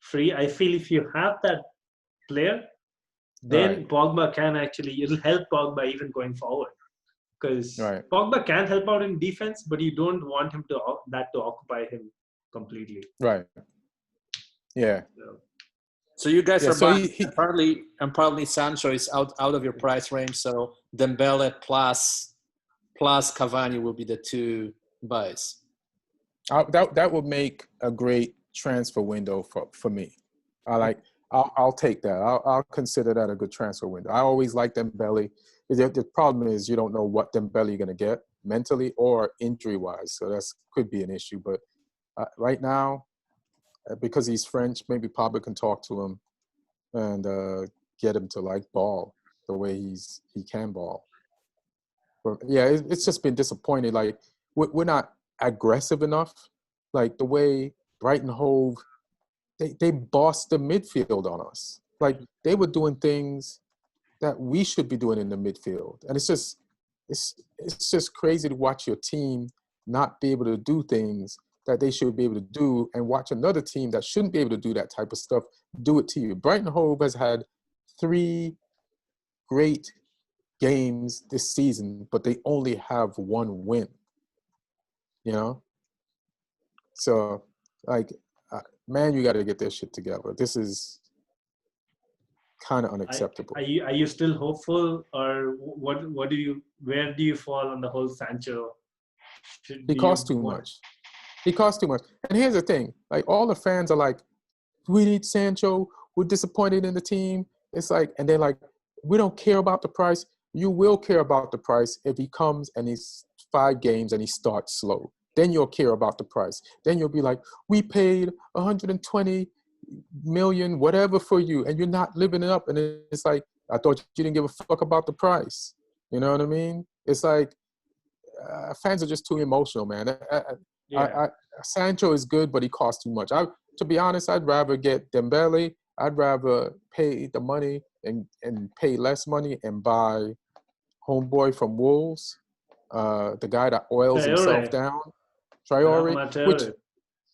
free. I feel if you have that player, then Pogba it'll help Pogba even going forward. Because Pogba can help out in defense, but you don't want him to occupy him completely. Right. Yeah. So you guys are buying, and partly Sancho is out of your price range. So Dembele plus Cavani will be the 2 buys. That would make a great transfer window for me. I'll take that. I'll consider that a good transfer window. I always like Dembele. The problem is you don't know what Dembele you're going to get mentally or injury-wise. So that could be an issue. But right now, because he's French, maybe Pogba can talk to him and get him to ball the way he can ball. But yeah, it's just been disappointing. Like we're not aggressive enough. Like the way Brighton Hove, they bossed the midfield on us. Like they were doing things that we should be doing in the midfield, and it's just crazy to watch your team not be able to do things that they should be able to do, and watch another team that shouldn't be able to do that type of stuff do it to you. Brighton Hove has had 3 great games this season, but they only have 1 win. So man, you got to get their shit together. This is kind of unacceptable. Are you still hopeful, or where do you fall on the whole Sancho? He costs too much. He costs too much. And here's the thing, all the fans are like, we need Sancho, we're disappointed in the team. It's and they're like, we don't care about the price. You will care about the price if he comes and he's 5 games and he starts slow. Then you'll care about the price. Then you'll be like, we paid 120 million, whatever for you, and you're not living it up. And it's like, I thought you didn't give a fuck about the price. You know what I mean? It's like, fans are just too emotional, man. Sancho is good, but he costs too much. To be honest, I'd rather get Dembele. I'd rather pay the money and pay less money and buy homeboy from Wolves, the guy that oils himself down. Traore,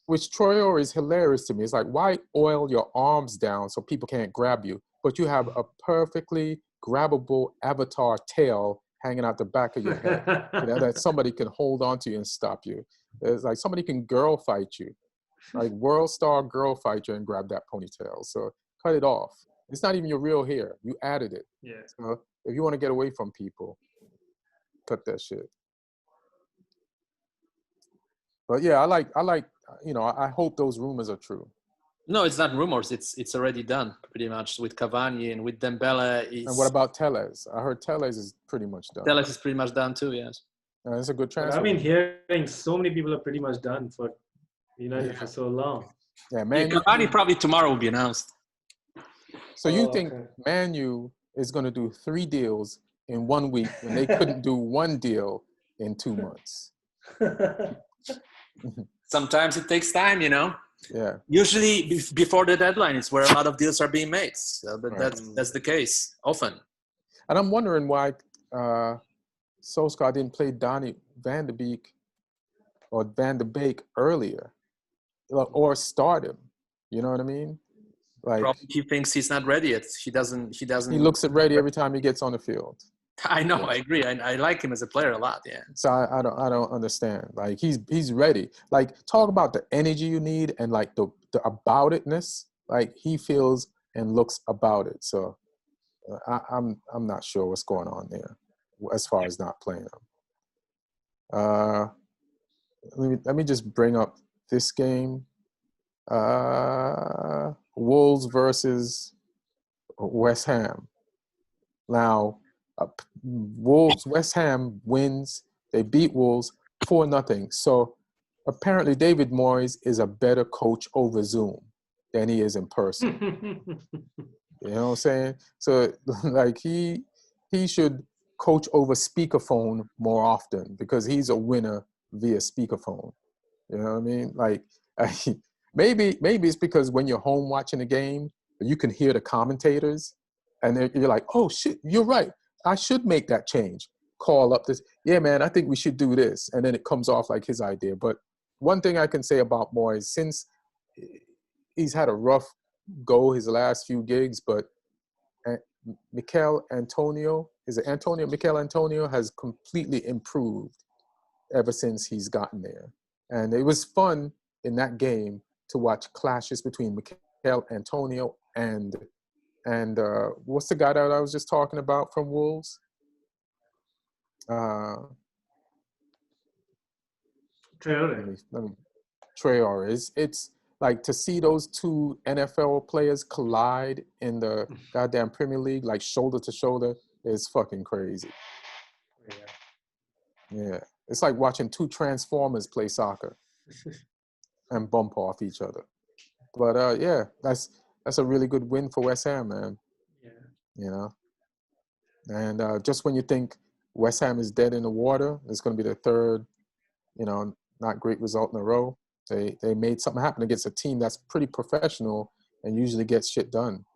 which Traore is hilarious to me. It's like, why oil your arms down so people can't grab you? but you have a perfectly grabbable avatar tail hanging out the back of your head, that somebody can hold on to you and stop you. It's like somebody can girl fight you, like world star girl fight you and grab that ponytail. So cut it off. It's not even your real hair. You added it. Yeah. So if you want to get away from people, cut that shit. But yeah, I like, I hope those rumors are true. No, it's not rumors. It's already done pretty much with Cavani and with Dembele. And what about Telles? I heard Telles is pretty much done. Telles is pretty much done too, yes. That's a good transfer. I've been hearing so many people are pretty much done for United for so long. Yeah, Man U. Cavani probably tomorrow will be announced. So you think Man U is going to do 3 deals in 1 week when they couldn't do 1 deal in 2 months? Sometimes it takes time, Yeah. Usually before the deadline is where a lot of deals are being made. So that's the case often. And I'm wondering why Solskjaer didn't play Donny van de Beek or Van de Beek earlier, or start him. You know what I mean? Like, probably he thinks he's not ready yet. He doesn't. He looks ready every time he gets on the field. I know. I agree. I like him as a player a lot. Yeah. So I don't understand. Like he's ready. Like talk about the energy you need and like the about itness. Like he feels and looks about it. So I'm not sure what's going on there as far as not playing him. Let me just bring up this game. Wolves versus West Ham. Now, West Ham wins. They beat Wolves 4-0. So apparently David Moyes is a better coach over Zoom than he is in person. You know what I'm saying? So like he should coach over speakerphone more often because he's a winner via speakerphone. You know what I mean? Like maybe it's because when you're home watching a game, you can hear the commentators and you're like, oh shit, you're right. I should make that change. Call up this. Yeah, man, I think we should do this. And then it comes off like his idea. But one thing I can say about Moyes, since he's had a rough go his last few gigs, but Mikel Antonio has completely improved ever since he's gotten there. And it was fun in that game to watch clashes between Mikel Antonio and what's the guy that I was just talking about from Wolves? Traore. Traore. It's like to see those two NFL players collide in the goddamn Premier League, like shoulder to shoulder, is fucking crazy. Yeah. It's like watching two Transformers play soccer and bump off each other. But yeah, that's a really good win for West Ham, man. Yeah. You know? And just when you think West Ham is dead in the water, it's going to be the third, not great result in a row. They made something happen against a team that's pretty professional and usually gets shit done.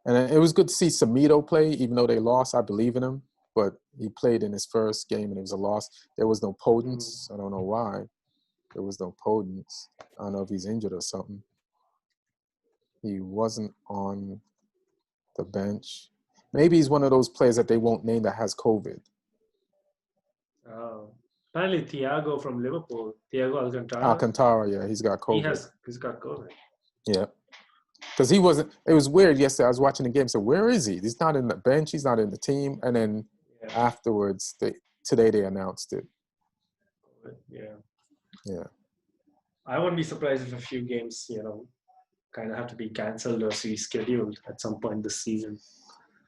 And it was good to see Semedo play, even though they lost. I believe in him, but he played in his first game and it was a loss. There was no Podence. I don't know why. There was no Podence. I don't know if he's injured or something. He wasn't on the bench. Maybe he's one of those players that they won't name that has COVID. Oh. Apparently, Thiago from Liverpool, Thiago Alcantara. Alcantara, yeah, he's got COVID. He's got COVID. Yeah. Because he wasn't, it was weird yesterday. I was watching the game, so where is he? He's not in the bench, he's not in the team. And then afterwards, today they announced it. Yeah. I wouldn't be surprised if a few games, kind of have to be cancelled or rescheduled at some point this season.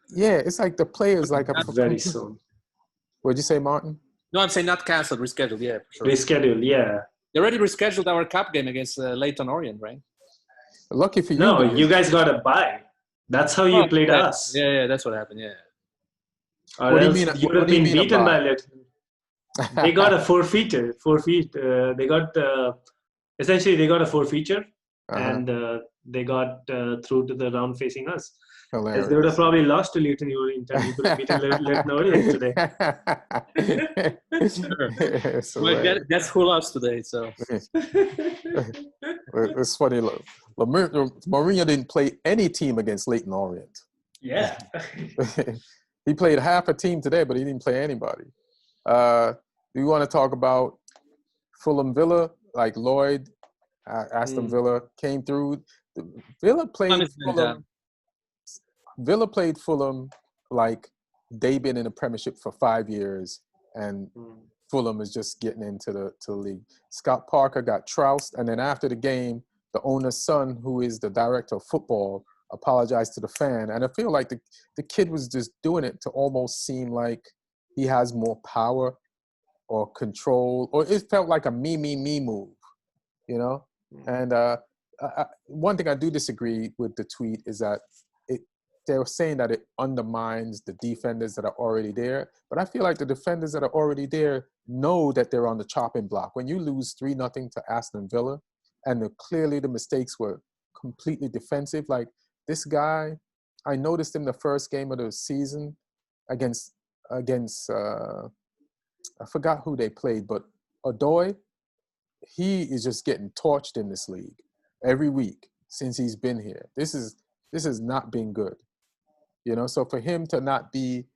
Yeah, it's like the players like very soon. What'd you say, Martin? No, I'm saying not cancelled, rescheduled. Yeah, for sure. Rescheduled, yeah. They already rescheduled our cup game against Leyton Orient, right? Lucky for you. No, you guys got a bye. That's how you played us. Yeah, that's what happened. Yeah. What do you mean? You would have been beaten by Leyton. They got a forfeiture. They got essentially they got a forfeiture, and they got through to the round facing us. Hilarious. They would have probably lost to Luton Orient and you could have beaten Leyton Orient today. Well, guess who lost today? So It's funny. Mourinho didn't play any team against Leyton Orient. Yeah. He played half a team today, but he didn't play anybody. Do you want to talk about Fulham Villa? Like Lloyd, Aston Villa came through. Villa played Fulham. Villa played Fulham like they've been in the Premiership for 5 years, and Fulham is just getting into the league. Scott Parker got trounced, and then after the game, the owner's son, who is the director of football, apologized to the fan. And I feel like the kid was just doing it to almost seem like he has more power or control, or it felt like a me move, you know? And one thing I do disagree with the tweet is that they were saying that it undermines the defenders that are already there. But I feel like the defenders that are already there know that they're on the chopping block. When you lose 3-0 to Aston Villa, and clearly the mistakes were completely defensive. Like this guy, I noticed in the first game of the season against I forgot who they played, but Odoi, he is just getting torched in this league every week since he's been here. This has not been good. You know, so for him to not be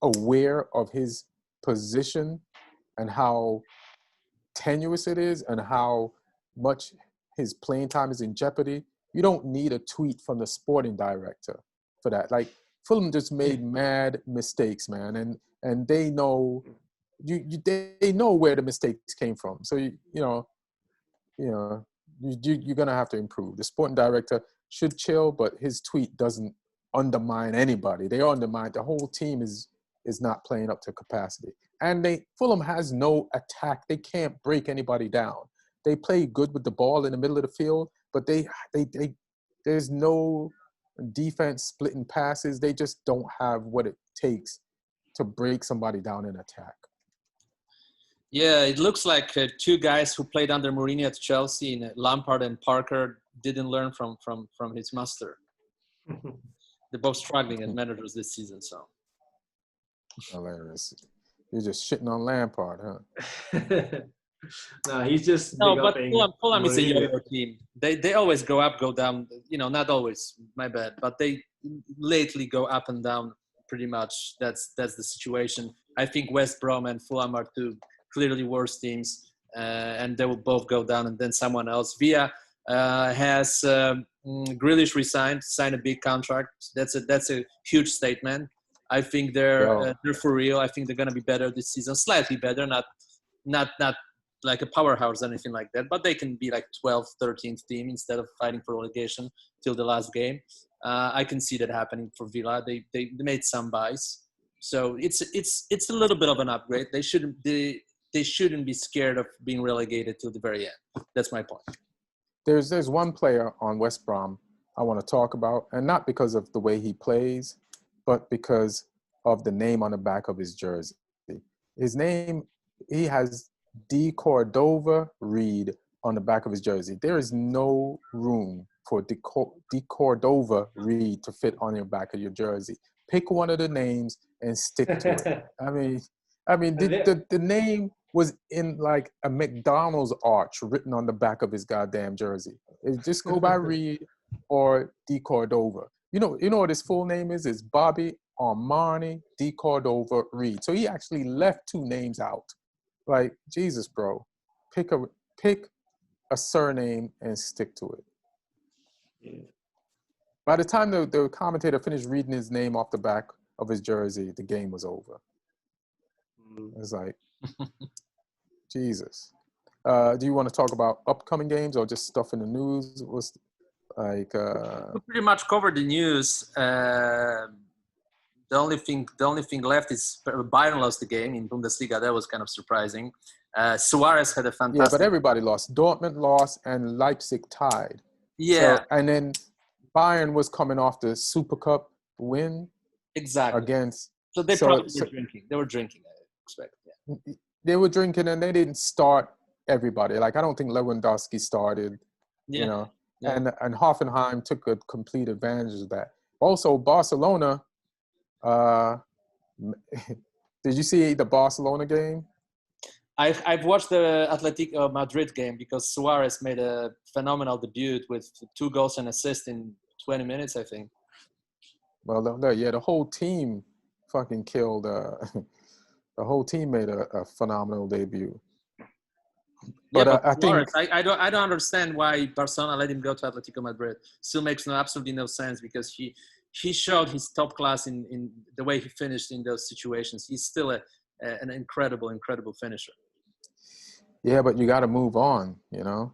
aware of his position and how tenuous it is and how much his playing time is in jeopardy, you don't need a tweet from the sporting director for that. Like Fulham just made mad mistakes, man, and they know they know where the mistakes came from. So you're gonna have to improve. The sporting director should chill, but his tweet doesn't undermine anybody. They undermine the whole team is not playing up to capacity. And Fulham has no attack. They can't break anybody down. They play good with the ball in the middle of the field, but there's no defense splitting passes. They just don't have what it takes to break somebody down in attack. Yeah, it looks like two guys who played under Mourinho at Chelsea, Lampard and Parker, didn't learn from his master. They're both struggling as managers this season. So hilarious. You're just shitting on Lampard, huh? No, he's just but Fulham is a yo-yo team. They always go up, go down. You know, not always. My bad, but they lately go up and down pretty much. That's the situation. I think West Brom and Fulham are two clearly worse teams, and they will both go down, and then someone else. Villa has Grealish signed a big contract. That's a huge statement. I think they're for real. I think they're gonna be better this season, slightly better, not like a powerhouse or anything like that, but they can be like 12th, 13th team instead of fighting for relegation till the last game. I can see that happening for Villa. They made some buys, so it's a little bit of an upgrade. They shouldn't be scared of being relegated till the very end. That's my point. There's one player on West Brom I want to talk about, and not because of the way he plays, but because of the name on the back of his jersey. His name, he has D. Cordova Reed on the back of his jersey. There is no room for D. Cordova Reed to fit on your back of your jersey. Pick one of the names and stick to it. I mean, the name was in like a McDonald's arch written on the back of his goddamn jersey. Just go by Reed or D. Cordova. You know what his full name is? It's Bobby Armani D. Cordova Reed. So he actually left two names out. Like, Jesus, bro. Pick a surname and stick to it. Yeah. By the time the commentator finished reading his name off the back of his jersey, the game was over. It's like, Jesus. Do you want to talk about upcoming games or just stuff in the news? We pretty much covered the news. The only thing left is Bayern lost the game in Bundesliga. That was kind of surprising. Suarez had a fantastic... Yeah, but everybody lost. Dortmund lost and Leipzig tied. Yeah. So, and then Bayern was coming off the Super Cup win. Exactly. Against... So they probably were drinking. They were drinking, I expect. Yeah. They were drinking and they didn't start everybody. Like, I don't think Lewandowski started, you know. Yeah. And Hoffenheim took a complete advantage of that. Also, Barcelona... did you see the Barcelona game? I've watched the Atletico Madrid game because Suarez made a phenomenal debut with 2 goals and assists in 20 minutes, I think. Well, the whole team fucking killed. The whole team made a phenomenal debut. But I Suarez, think I don't understand why Barcelona let him go to Atletico Madrid. Still makes absolutely no sense because he showed his top class in the way he finished in those situations. He's still an incredible finisher. Yeah, but you got to move on, you know.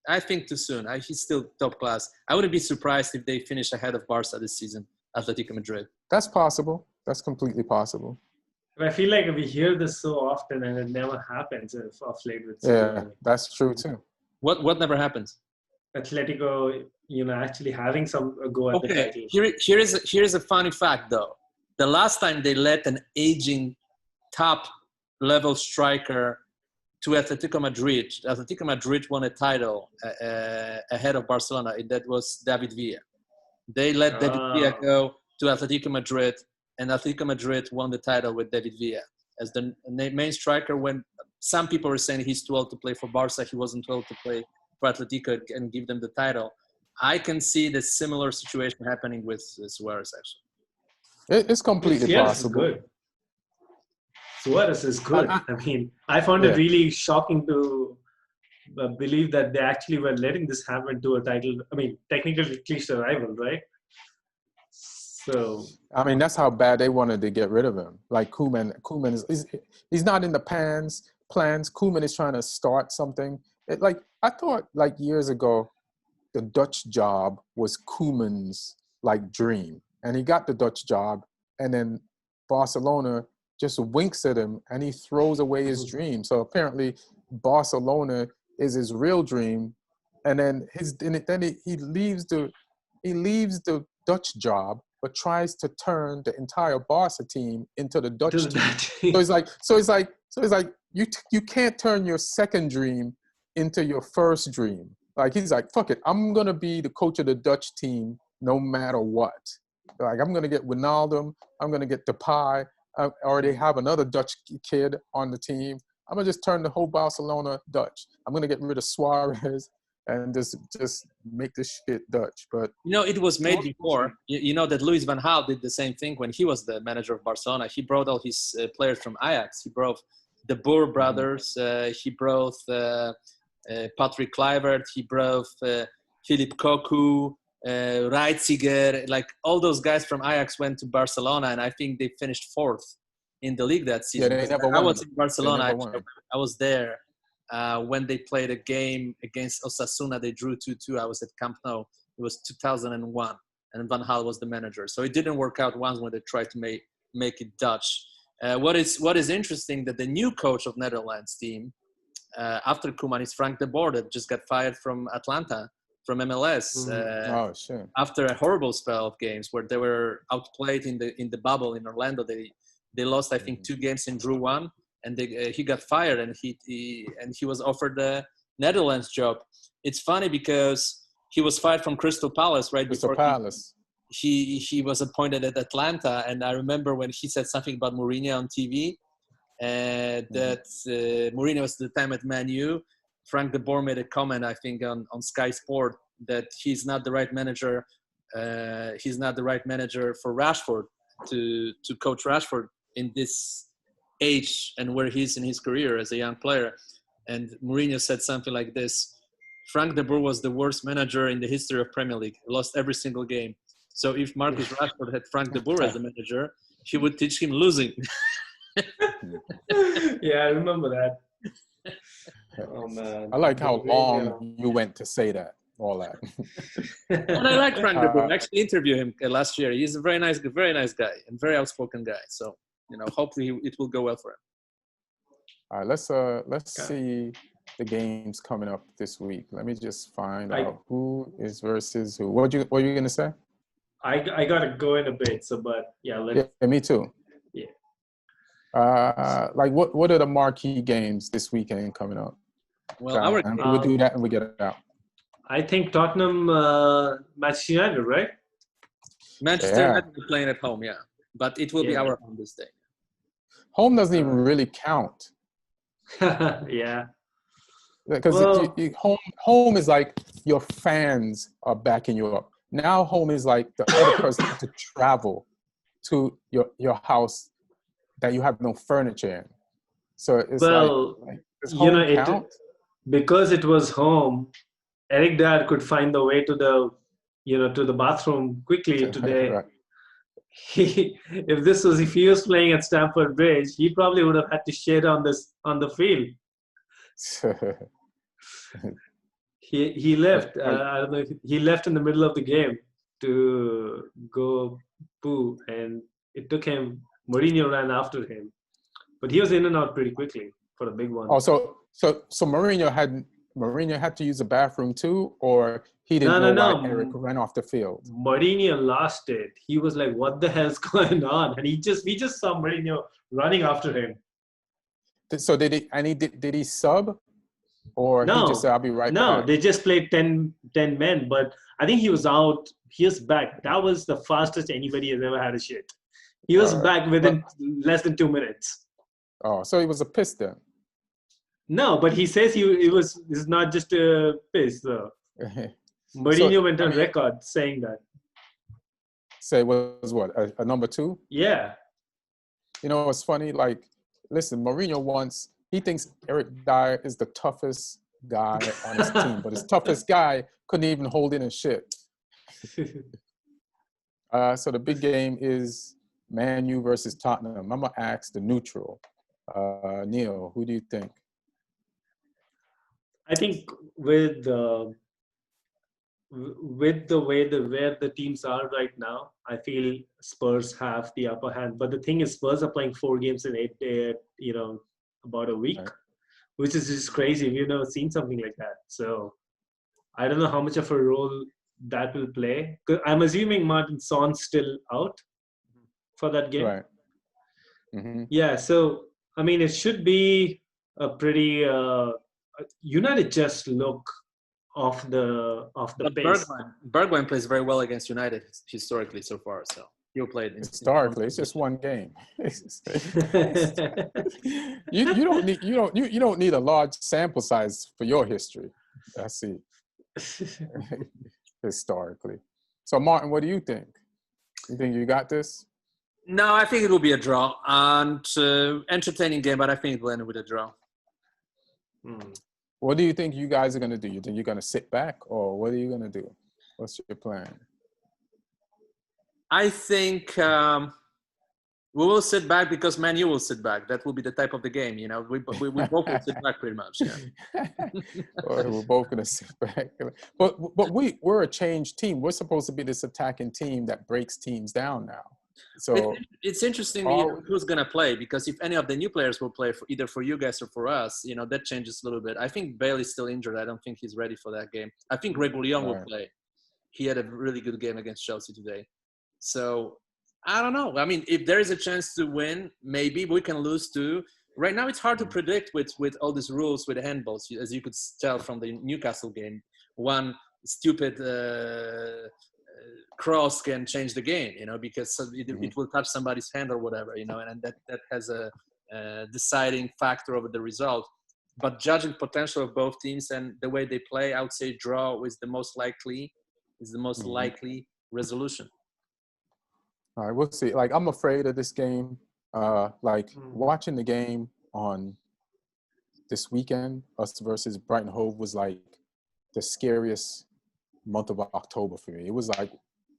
I think too soon. He's still top class. I wouldn't be surprised if they finish ahead of Barca this season, Atletico Madrid. That's possible. That's completely possible. But I feel like we hear this so often and it never happens of late with Yeah, that's true too. What never happens? Atletico, actually having a go at the title. Here's a funny fact though. The last time they let an aging top level striker to Atletico Madrid won a title ahead of Barcelona. That was David Villa. They let David Villa go to Atletico Madrid, and Atletico Madrid won the title with David Villa as the main striker. When some people were saying he's too old to play for Barca, he wasn't too old to play for Atletico and give them the title. I can see the similar situation happening with Suarez, actually. It's completely possible. Good. Suarez is good. I mean, I found it really shocking to believe that they actually were letting this happen to a title. I mean, technically, at least a rival, right? So. I mean, that's how bad they wanted to get rid of him. Like Koeman he's not in the plans. Koeman is trying to start something. I thought years ago, the Dutch job was Koeman's dream, and he got the Dutch job, and then Barcelona just winks at him and he throws away his dream. So apparently Barcelona is his real dream, and then he leaves the Dutch job but tries to turn the entire Barca team into the Dutch team. So it's like you can't turn your second dream into your first dream. He's like, fuck it, I'm gonna be the coach of the Dutch team no matter what. I'm gonna get Wijnaldum, I'm gonna get Depay. I already have another Dutch kid on the team. I'm going to just turn the whole Barcelona Dutch. I'm going to get rid of Suarez and just make this shit Dutch. But it was made before. You know that Louis van Gaal did the same thing when he was the manager of Barcelona. He brought all his players from Ajax. He brought the Boer brothers. He brought Patrick Kluivert. He brought Philip Cocu. Reitziger, all those guys from Ajax went to Barcelona, and I think they finished 4th in the league that season. Yeah, they never won. I was in Barcelona. I was there when they played a game against Osasuna. They drew 2-2. I was at Camp Nou. It was 2001, and Van Gaal was the manager. So it didn't work out once when they tried to make it Dutch. What is interesting that the new coach of Netherlands team after Koeman is Frank de Boer, that just got fired from Atlanta. From MLS after a horrible spell of games where they were outplayed in the bubble in Orlando. They lost, I think, 2 games and drew 1, and he got fired, and he was offered the Netherlands job. It's funny because he was fired from Crystal Palace before he was appointed at Atlanta, and I remember when he said something about Mourinho on TV, that Mourinho was at the time at Man Utd. Frank de Boer made a comment, I think, on Sky Sport that he's not the right manager. He's not the right manager for Rashford to coach Rashford in this age and where he's in his career as a young player. And Mourinho said something like this: Frank de Boer was the worst manager in the history of Premier League. He lost every single game. So if Marcus Rashford had Frank de Boer as the manager, he would teach him losing. Yeah, I remember that. Oh man! I like how long you went to say that. All that. And I like Frank de Boer. I actually interviewed him last year. He's a very nice guy and very outspoken guy. So hopefully it will go well for him. All right, let's see the games coming up this week. Let me just find out who is versus who. What are you gonna say? I gotta go in a bit. So, but yeah, me too. Yeah. What are the marquee games this weekend coming up? Well, we'll do that and we get it out. I think Tottenham, Manchester United, right? Manchester United is playing at home, but it will be our home this day. Home doesn't even really count. Yeah. Because Well, home is like your fans are backing you up. Now home is like the other person has to travel to your house that you have no furniture in. So it's like well, does you know, home it count? because it was home. Eric Dyer could find the way to the bathroom quickly today. Right. If he was playing at Stamford Bridge, he probably would have had to shit on the field. He left. I don't know if he left in the middle of the game to go poo, and it took him. Mourinho ran after him, but he was in and out pretty quickly for a big one. Oh, so Mourinho had to use the bathroom too, or he didn't No, know why no. Eric ran off the field? Mourinho lost it. He was like, "What the hell's going on?" And we just saw Mourinho running after him. So did he sub, or he just said, No, "I'll be right no, back"? they just played 10 men, but I think he was out. He was back. That was the fastest anybody has ever had a shit. He was back within less than 2 minutes. Oh, so he was a piss then. No, but he says it's not just a piss. Mourinho went on record saying that. Say it was what, a number 2? Yeah. You know, it's funny. Like, listen, Mourinho he thinks Eric Dyer is the toughest guy on his team, but his toughest guy couldn't even hold in a shit. So the big game is Man U versus Tottenham. I'm gonna ask the neutral, Neil. Who do you think? I think with the way where the teams are right now, I feel Spurs have the upper hand. But the thing is, Spurs are playing 4 games in 8 days, about a week, Right. which is just crazy. We've never seen something like that. So I don't know how much of a role that will play. 'Cause I'm assuming Martin Son's still out for that game. Right. Mm-hmm. Yeah. So I mean, it should be a pretty. United just look off the But pace. Bergwijn plays very well against United historically so far. So he'll play it Historically. It's just one game. You don't need a large sample size for your history. I see. Historically. So Martin, what do you think? You think you got this? No, I think it will be a draw. And entertaining game, but I think it will end with a draw. What do you think you guys are going to do? You think you're going to sit back, or what are you going to do? What's your plan? I think we will sit back because Man U will sit back. That will be the type of the game, you know. We both will sit back pretty much. Yeah. We're both going to sit back. But we're a changed team. We're supposed to be this attacking team that breaks teams down now. So it's interesting who's going to play, because if any of the new players will play for either for you guys or for us, you know, that changes a little bit. I think Bailey's still injured. I don't think he's ready for that game. I think Willian will play. He had a really good game against Chelsea today. So I don't know. I mean, if there is a chance to win, maybe we can lose too. Right now, it's hard to predict with all these rules with handballs, as you could tell from the Newcastle game. One stupid cross can change the game, you know, because it will touch somebody's hand or whatever, you know, and that has a deciding factor over the result. But judging potential of both teams and the way they play, I would say draw is the most likely resolution. All right, we'll see. Like, I'm afraid of this game. Watching the game on this weekend, us versus Brighton Hove, was like the scariest month of October for me. It was like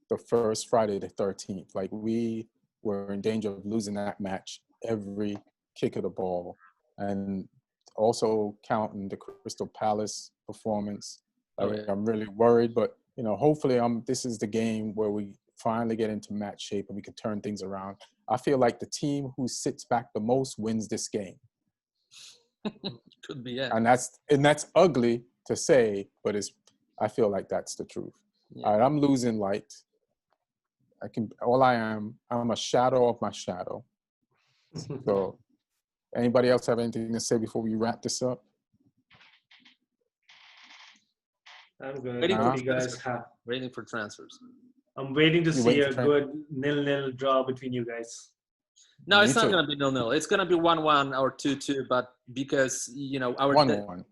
the first Friday the 13th. Like, we were in danger of losing that match every kick of the ball. And also counting the Crystal Palace performance. I'm really worried, but, you know, hopefully this is the game where we finally get into match shape and we can turn things around. I feel like the team who sits back the most wins this game. Could be, yeah. And that's ugly to say, but I feel like that's the truth. Yeah. All right, I'm losing light. I'm a shadow of my shadow. So anybody else have anything to say before we wrap this up? I'm good. Waiting for transfers. I'm waiting to see a good 0-0 draw between you guys. No, Me it's not too. going to be 0-0. It's going to be 1-1 or 2-2, but because, our 1-1.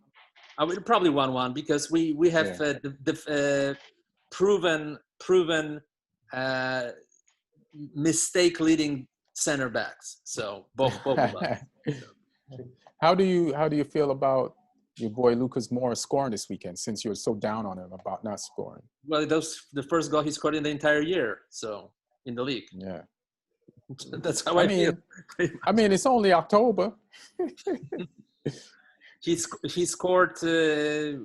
I will probably 1-1 because we have the proven mistake leading center backs. So both of us. How do you feel about your boy Lucas Moura scoring this weekend, since you're so down on him about not scoring? Well, that's the first goal he scored in the entire year, so in the league. Yeah. That's how I feel. I mean, it's only October. He scored the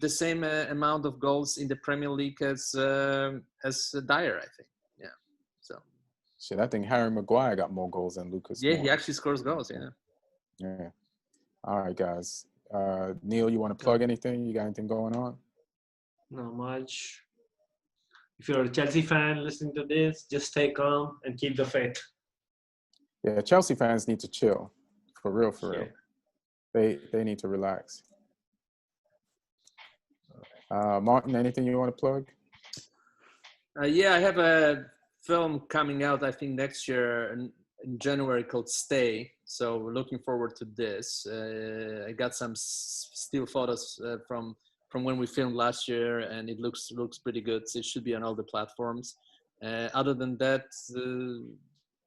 same amount of goals in the Premier League as Dyer, I think. Yeah. So. Shit, I think Harry Maguire got more goals than Lucas. Yeah, Moura. he actually scores goals. Yeah. Yeah. All right, guys. Neil, you want to plug anything? You got anything going on? Not much. If you're a Chelsea fan listening to this, just stay calm and keep the faith. Yeah, Chelsea fans need to chill. For real. Yeah. They need to relax. Martin, anything you want to plug? Yeah, I have a film coming out, I think, next year in January called Stay. So we're looking forward to this. I got some still photos from when we filmed last year, and it looks pretty good. So it should be on all the platforms. Other than that,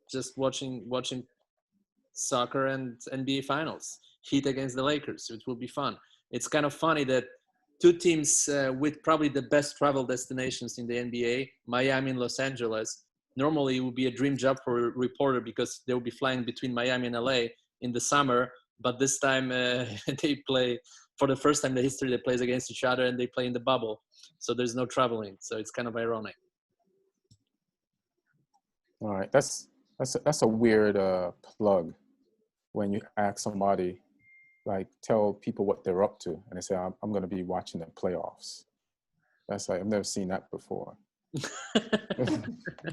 just watching soccer and NBA Finals. Heat against the Lakers. It will be fun. It's kind of funny that two teams with probably the best travel destinations in the NBA, Miami and Los Angeles. Normally, it would be a dream job for a reporter because they will be flying between Miami and LA in the summer. But this time, they play for the first time in the history. They play against each other and they play in the bubble. So there's no traveling. So it's kind of ironic. All right, that's a weird plug when you ask somebody, like, tell people what they're up to, and they say, I'm going to be watching the playoffs. That's like, I've never seen that before.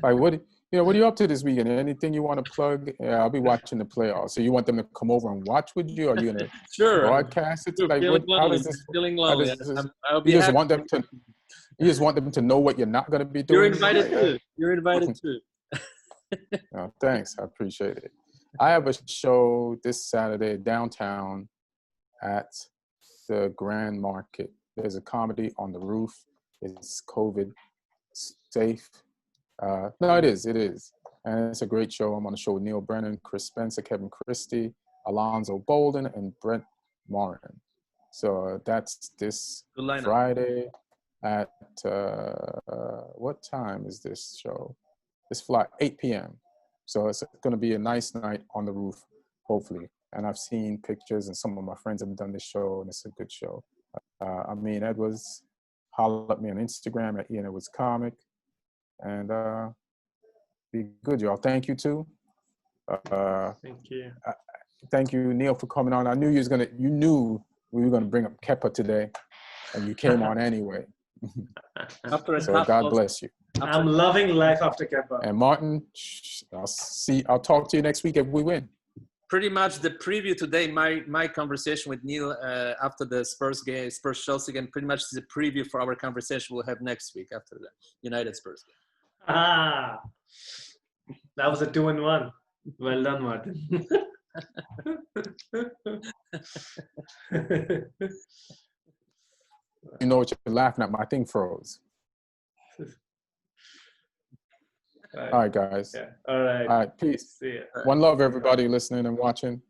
Like, what are you up to this weekend? Anything you want to plug? Yeah, I'll be watching the playoffs. So you want them to come over and watch with you? Or are you going to broadcast it? Sure, like, how does this? Feeling lonely. I'll be you just happy. want them to. You just want them to know what you're not going to be doing. You're invited too. You're invited too. Oh, thanks. I appreciate it. I have a show this Saturday downtown at the Grand Market. There's a comedy on the roof. It's COVID safe. No, it is. And it's a great show. I'm on the show with Neil Brennan, Chris Spencer, Kevin Christie, Alonzo Bolden, and Brent Morin. So that's this Friday at, what time is this show? It's 8 p.m. So it's going to be a nice night on the roof, hopefully. And I've seen pictures, and some of my friends have done this show, and it's a good show. Ian Edwards, holler at me on Instagram at Ian Edwards Comic, and be good, y'all. Thank you too. Thank you. Thank you, Neil, for coming on. I knew you knew we were gonna bring up Kepa today, and you came on anyway. So God bless you. I'm loving life after Kepa. And Martin, I'll talk to you next week if we win. Pretty much the preview today, my conversation with Neil after the Spurs game, Spurs Chelsea game, pretty much is a preview for our conversation we'll have next week after the United Spurs game. Ah, that was a 2-1. Well done, Martin. You know what you're laughing at? My thing froze. All right, guys. Yeah. All right. All right, peace. See ya. One love, everybody listening and watching.